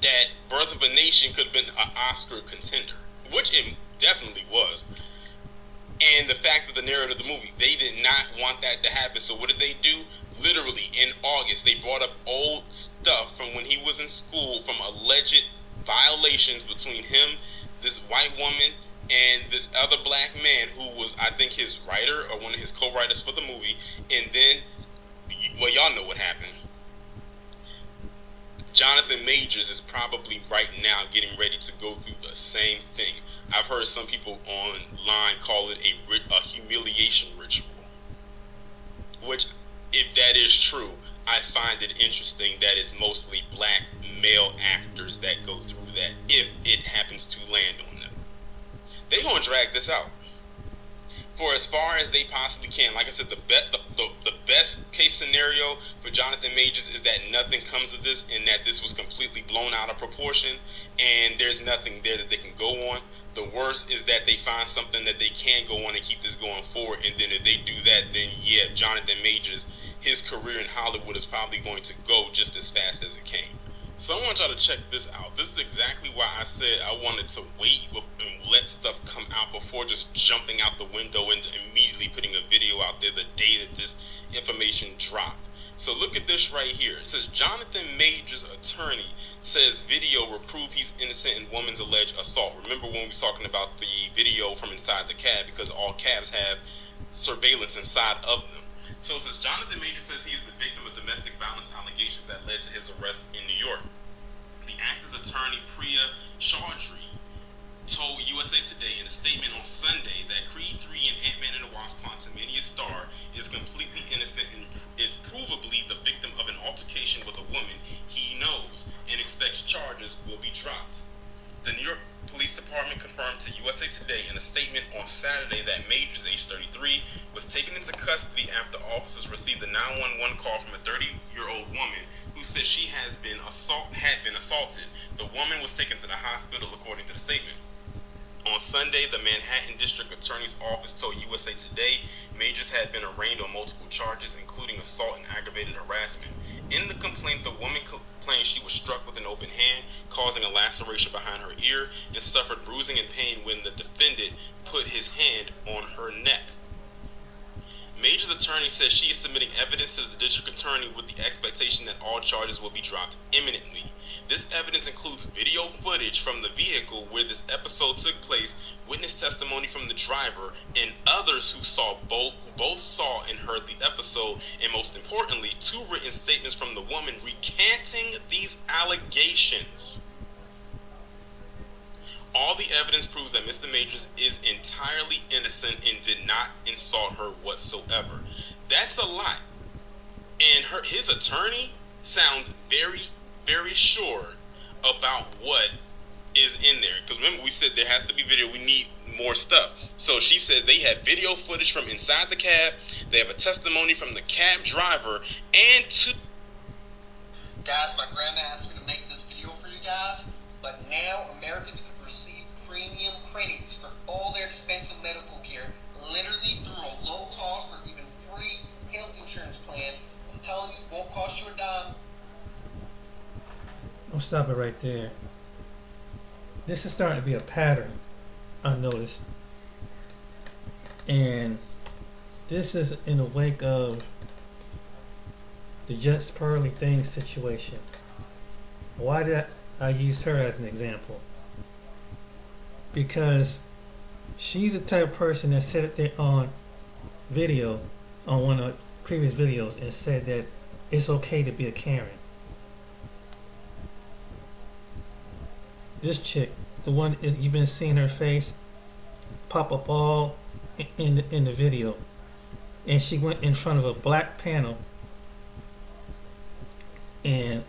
that Birth of a Nation could have been an Oscar contender, which it definitely was. And the fact of the narrative of the movie, they did not want that to happen. So what did they do? Literally in August, they brought up old stuff from when he was in school, from alleged violations between him, this white woman, and this other black man who was, I think, his writer or one of his co-writers for the movie. And then, well, y'all know what happened. Jonathan Majors is probably right now getting ready to go through the same thing. I've heard some people online call it a humiliation ritual, which, if that is true, I find it interesting that it's mostly black male actors that go through that, if it happens to land on them. They're going to drag this out for as far as they possibly can. Like I said, the best case scenario for Jonathan Majors is that nothing comes of this, and that this was completely blown out of proportion and there's nothing there that they can go on. The worst is that they find something that they can go on and keep this going forward, and then if they do that, then yeah, Jonathan Majors, his career in Hollywood is probably going to go just as fast as it came. So I want y'all to check this out. This is exactly why I said I wanted to wait and let stuff come out before just jumping out the window and immediately putting a video out there the day that this information dropped. So look at this right here. It says Jonathan Majors' attorney says video will prove he's innocent in woman's alleged assault. Remember when we were talking about the video from inside the cab, because all cabs have surveillance inside of them. So it says Jonathan Majors says he is the victim of domestic violence allegations that led to his arrest in New York. The actor's attorney, Priya Chaudhry, told USA Today in a statement on Sunday that Creed 3 and Ant-Man and the Wasp: Quantumania star is completely innocent and is provably the victim of an altercation with a woman he knows and expects charges will be dropped. The New York Police Department confirmed to USA Today in a statement on Saturday that Majors, age 33, was taken into custody after officers received a 911 call from a 30-year-old woman who said she had been assaulted. The woman was taken to the hospital, according to the statement. On Sunday, the Manhattan District Attorney's Office told USA Today Majors had been arraigned on multiple charges, including assault and aggravated harassment. In the complaint, the woman claimed she was struck with an open hand, causing a laceration behind her ear, and suffered bruising and pain when the defendant put his hand on her neck. Majors' attorney says she is submitting evidence to the district attorney with the expectation that all charges will be dropped imminently. This evidence includes video footage from the vehicle where this episode took place, witness testimony from the driver, and others who both saw and heard the episode, and most importantly, 2 written statements from the woman recanting these allegations. All the evidence proves that Mr. Majors is entirely innocent and did not insult her whatsoever. That's a lot. And his attorney sounds very, very sure about what is in there. Because remember, we said there has to be video. We need more stuff. So she said they have video footage from inside the cab. They have a testimony from the cab driver and 2. Guys, my grandma asked me to make this video for you guys, but now Americans can receive premium credits for all their expensive medical care, literally through a low cost or even free health insurance plan. I'm telling you, it won't cost you a dime. I'll stop it right there. This is starting to be a pattern, I noticed. And this is in the wake of the Just Pearly Things situation. Why did I use her as an example? Because she's the type of person that said it on video, on one of the previous videos, and said that it's okay to be a Karen. this chick, the one is you've been seeing her face pop up all in the video, and she went in front of a black panel, and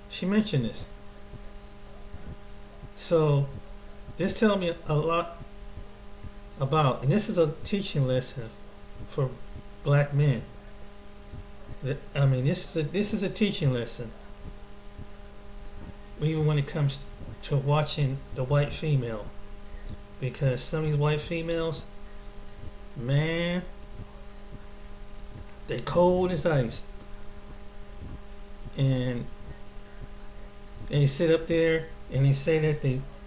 she mentioned this. So this tells me a lot about, and this is a teaching lesson for black men. I mean, this is a teaching lesson, even when it comes to watching the white female, because some of these white females, man, they cold as ice, and they sit up there and they say that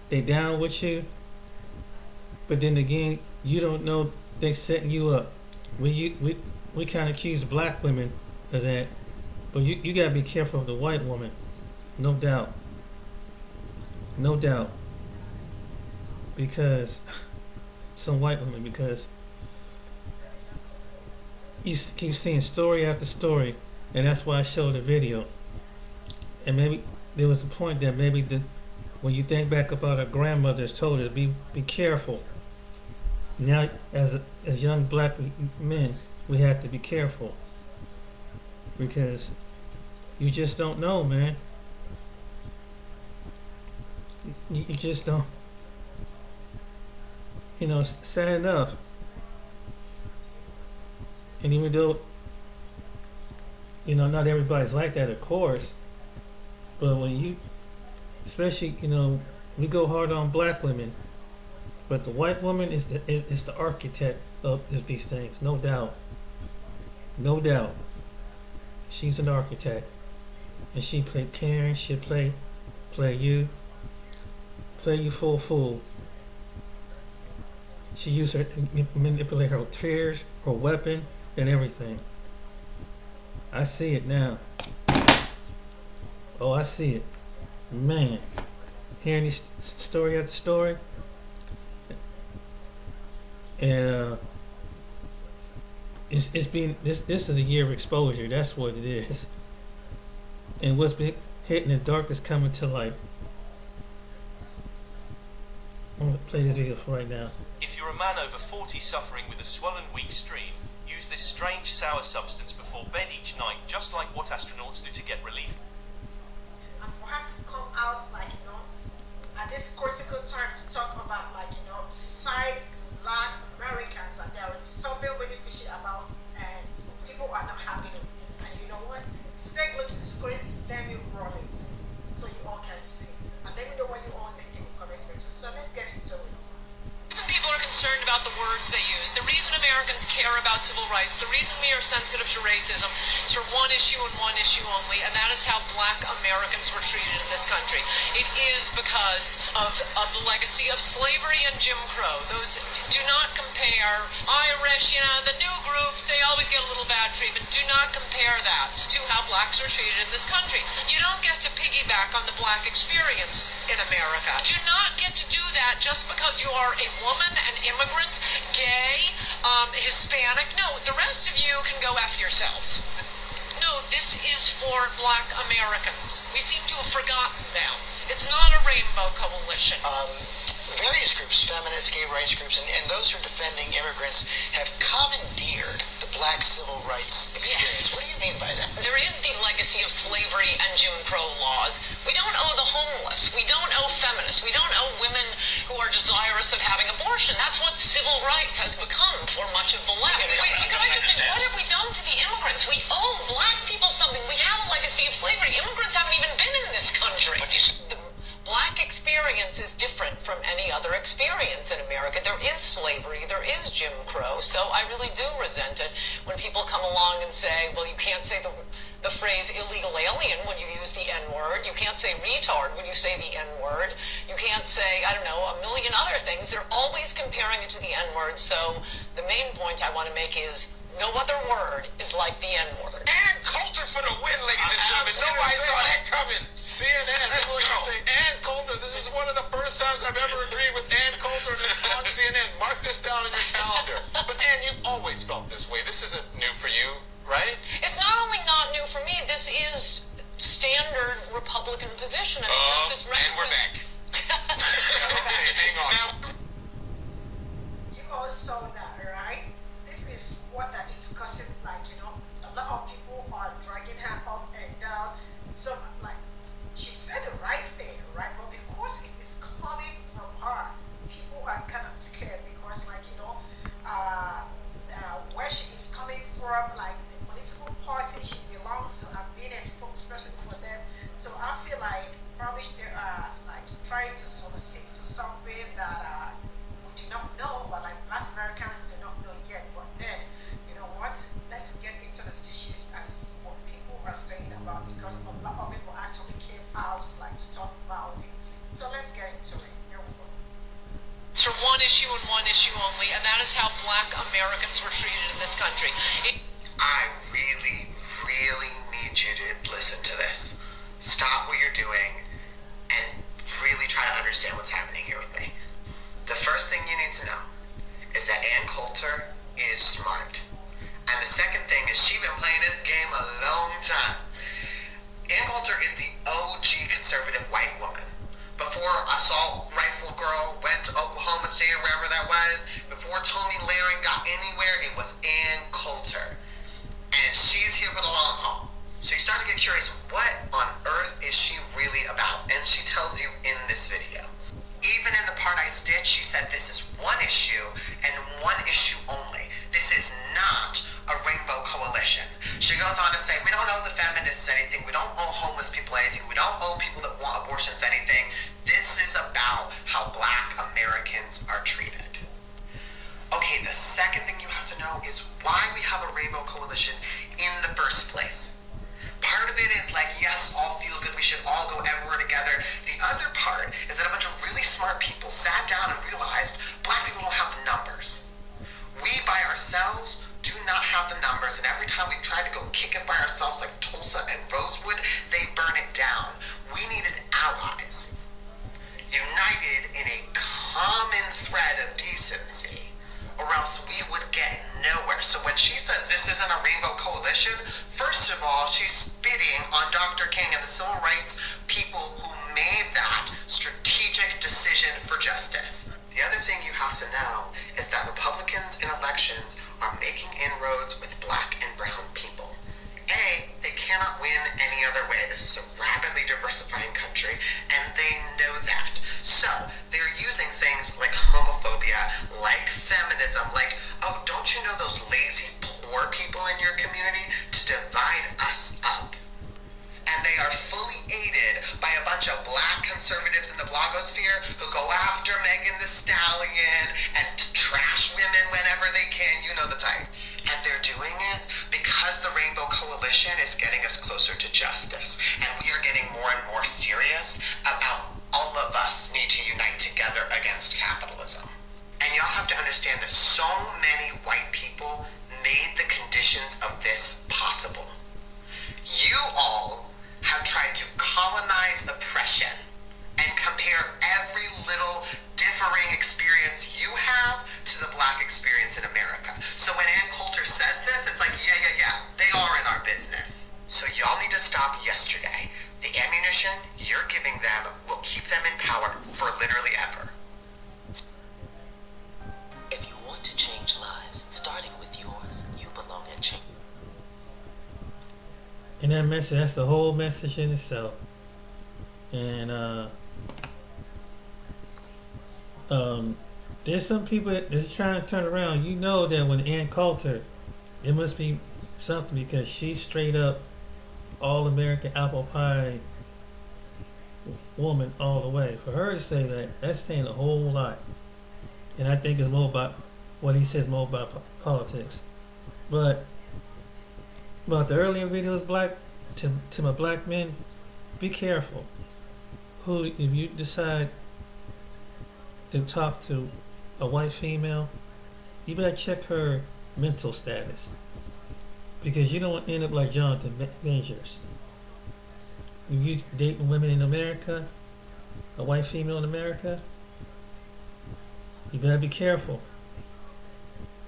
they down with you, but then again, you don't know they setting you up. We kind of accuse black women of that, but you gotta be careful of the white woman, no doubt, because some white women, because you keep seeing story after story, and that's why I showed the video. And maybe there was a point that maybe when you think back about our grandmothers told us, be careful. Now, as young black men, we have to be careful, because you just don't know, man. You just don't. You know, sad enough. And even though, you know, not everybody's like that, of course, but when you, especially, you know, we go hard on black women, but the white woman is the architect of these things, no doubt. She's an architect, and she play Karen. She'll play you full fool. She used her manipulate her tears, her weapon, and everything. I see it now. Oh, I see it, man. Hearing this story after story. And it's been this is a year of exposure. That's what it is. And what's been hitting the dark is coming to light. I'm gonna play this video for right now. If you're a man over 40 suffering with a swollen weak stream, use this strange sour substance before bed each night, just like what astronauts do to get relief. And for her to come out, like, you know, at this critical time to talk about, like, you know, side black Americans, that there is something really fishy about it, and people are not happy. And you know what? Stay close to the screen, let me roll it so you all can see. And let me know what you all think in the comment section. So let's get into it. Some people are concerned about the words they use. The reason Americans care about civil rights, the reason we are sensitive to racism is for one issue and one issue only, and that is how black Americans were treated in this country. It is because of the legacy of slavery and Jim Crow. Those do not compare. Irish, you know, the new groups, they always get a little bad treatment. Do not compare that to how blacks are treated in this country. You don't get to piggyback on the black experience in America. Do not get to do that just because you are a woman, an immigrant, gay, Hispanic. No, the rest of you can go F yourselves. No, this is for black Americans. We seem to have forgotten them. It's not a rainbow coalition. Various groups, feminists, gay rights groups, and those who are defending immigrants have commandeered the black civil rights experience. Yes. What do you mean by that? There is the legacy of slavery and Jim Crow laws. We don't owe the homeless. We don't owe feminists. We don't owe women who are desirous of having abortion. That's what civil rights has become for much of the left. Wait, can I just say, what have we done to the immigrants? We owe black people something. We have a legacy of slavery. Immigrants haven't even been in this country. The black experience is different from any other experience in America. There is slavery, there is Jim Crow, so I really do resent it when people come along and say, well, you can't say the phrase illegal alien when you use the N-word, you can't say retard when you say the N-word, you can't say, I don't know, a million other things. They're always comparing it to the N-word, so the main point I want to make is no other word is like the N-word. And Coulter for the win, ladies and gentlemen. Nobody saw that coming. CNN, that's what you say. Ann Coulter, this is one of the first times I've ever agreed with Ann Coulter, and it's on CNN. Mark this down in your calendar. But Ann, you've always felt this way. This isn't new for you, right? It's not only not new for me, this is standard Republican position. I mean, there's this and black Americans were treated in this country. I really, really need you to listen to this. Stop what you're doing and really try to understand what's happening here with me. The first thing you need to know is that Ann Coulter is smart. And the second thing is she's been playing this game a long time. Ann Coulter is the OG conservative white woman. Before Assault Rifle Girl went to Oklahoma State or wherever that was, before Tony Lahren got anywhere, it was Ann Coulter. And she's here for the long haul. So you start to get curious, what on earth is she really about? And she tells you in this video. Even in the part I stitched, she said this is one issue and one issue only. This is not a rainbow coalition. She goes on to say, we don't owe the feminists anything. We don't owe homeless people anything. We don't owe people that want abortions anything. This is about how black Americans are treated. Okay, the second thing you have to know is why we have a rainbow coalition in the first place. Part of it is like, yes, all feel good, we should all go everywhere together. The other part is that a bunch of really smart people sat down and realized black people don't have the numbers. We by ourselves do not have the numbers, and every time we try to go kick it by ourselves like Tulsa and Rosewood, they burn it down. We needed allies, united in a common thread of decency, or else we would get nowhere. So when she says this isn't a rainbow coalition, first of all, she's spitting on Dr. King and the civil rights people who made that strategic decision for justice. The other thing you have to know is that Republicans in elections are making inroads with black and brown people. A, they cannot win any other way. This is a rapidly diversifying country, and they know that. So, they're using things like homophobia, like feminism, like, oh, don't you know those lazy poor people in your community, to divide us up. And they are fully aided by a bunch of black conservatives in the blogosphere who go after Megan Thee Stallion and trash women whenever they can, you know the type. And they're doing it because the Rainbow Coalition is getting us closer to justice. And we are getting more and more serious about all of us need to unite together against capitalism. And y'all have to understand that so many white people made the conditions of this possible. You all have tried to colonize oppression and compare every little differing experience you have to the black experience in America. So when Ann Coulter says this, it's like, yeah, they are in our business. So y'all need to stop yesterday. The ammunition you're giving them will keep them in power for literally ever. If you want to change lives, starting with yours, you belong at change. And that message, that's the whole message in itself. And there's some people that is trying to turn around. You know that when Ann Coulter, it must be something, because she's straight up all-American apple pie woman all the way. For her to say that, that's saying a whole lot. And I think it's more about what he says, more about politics. But about the earlier videos, to my black men, be careful. Who, if you decide to talk to a white female, you better check her mental status, because you don't want to end up like Jonathan Majors. If you dating women in America, a white female in America, you better be careful.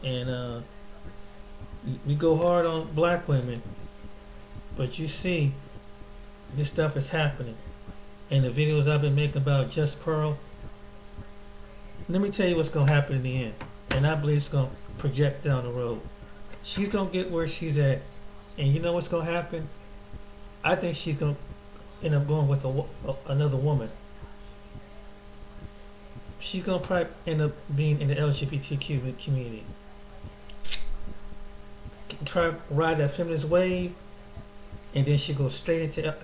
And we go hard on black women, but you see this stuff is happening. And the videos I've been making about Just Pearl, let me tell you what's going to happen in the end. And I believe it's going to project down the road. She's going to get where she's at. And you know what's going to happen? I think she's going to end up going with another woman. She's going to probably end up being in the LGBTQ community. Try to ride that feminist wave, and then she goes straight into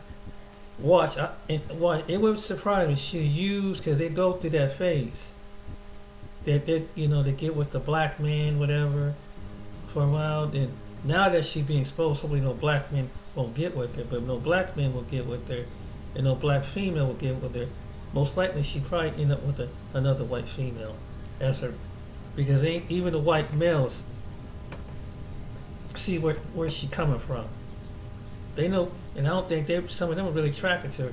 watch. It would surprise me. She used, because they go through that phase. They get with the black man, whatever, for a while. Then now that she's being exposed, hopefully no black men won't get with her, but no black men will get with her, and no black female will get with her. Most likely, she probably end up with another white female as her because ain't even the white males see where she coming from. They know, and I don't think some of them are really attracted to her.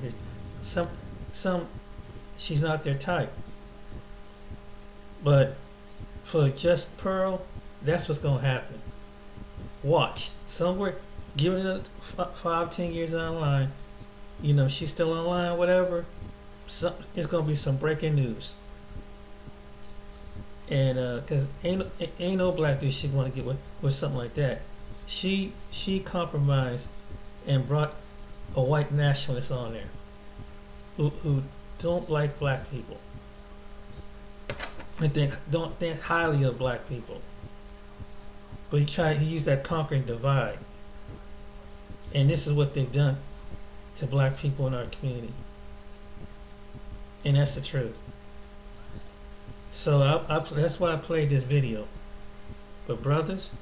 Some she's not their type. But for just Pearl, that's what's gonna happen. Watch somewhere, give it 5-10 years online. You know, she's still online, whatever. It's gonna be some breaking news. And cause ain't no black dude she want to get with something like that. She compromised and brought a white nationalist on there who don't like black people and don't think highly of black people. But he used that conquering divide, and this is what they've done to black people in our community, and that's the truth. So that's why I played this video. But brothers,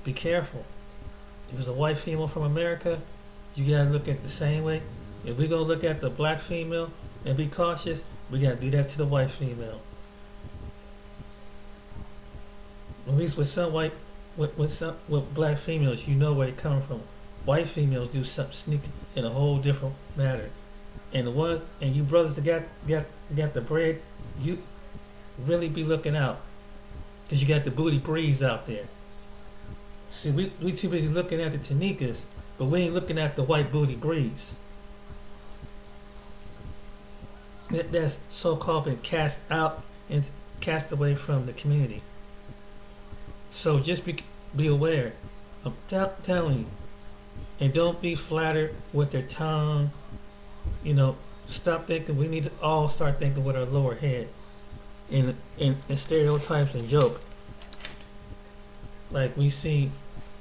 be careful. If it's a white female from America, you gotta look at it the same way. If we gonna look at the black female and be cautious, we gotta do that to the white female. At least with some with black females, you know where they come from. White females do something sneaky in a whole different matter. And you brothers that got the bread, you really be looking out, because you got the booty breeze out there. See, we too busy looking at the Tanikas, but we ain't looking at the white booty breeze. That's so-called been cast out and cast away from the community. So just be aware. I'm telling you, and don't be flattered with their tongue. You know, stop thinking. We need to all start thinking with our lower head. In stereotypes and joke, like we see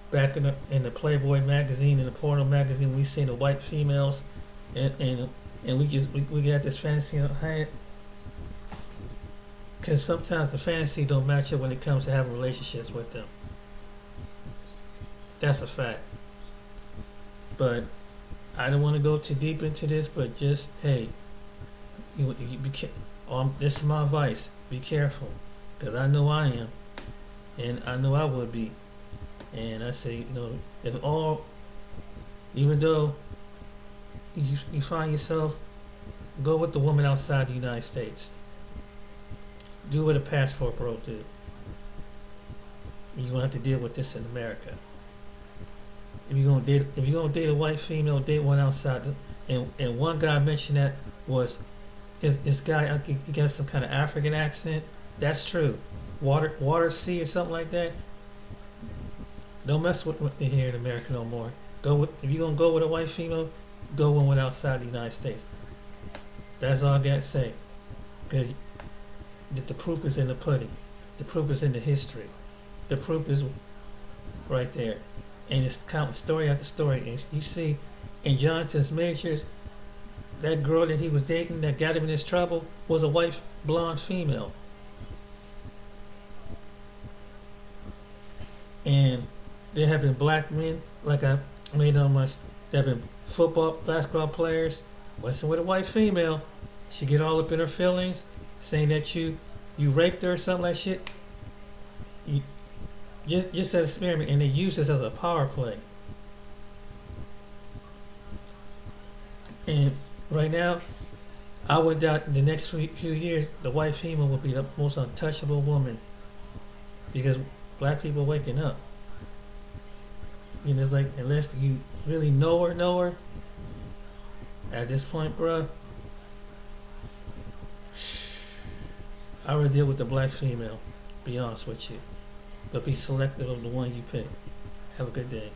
back in the Playboy magazine and the porno magazine, we see the white females, and we got this fantasy in our head, because sometimes the fantasy don't match up when it comes to having relationships with them. That's a fact. But I don't want to go too deep into this, but just hey, this is my advice. Be careful, because I know I am, and I know I would be. And I say, you know, even though you find yourself, go with the woman outside the United States. Do what a passport bro do. You won't have to deal with this in America. If you're gonna date a white female, date one outside. And one guy mentioned that was this guy. He got some kind of African accent. That's true. Water sea or something like that. Don't mess with it here in America no more. If you're gonna go with a white female, go one outside the United States. That's all I got to say. Because the proof is in the pudding. The proof is in the history. The proof is right there. And it's counting story after story. And you see, in Jonathan Majors, that girl that he was dating that got him in this trouble was a white blonde female. And there have been black men, like I made on my, there have been football, basketball players, wasn't with a white female. She get all up in her feelings, saying that you raped her or something like shit. Just as an experiment, and they use this as a power play. And right now, I would doubt in the next few years the white female will be the most untouchable woman, because black people are waking up. You know, it's like, unless you really know her, at this point, bruh, I would deal with the black female, be honest with you. But be selective of the one you pick. Have a good day.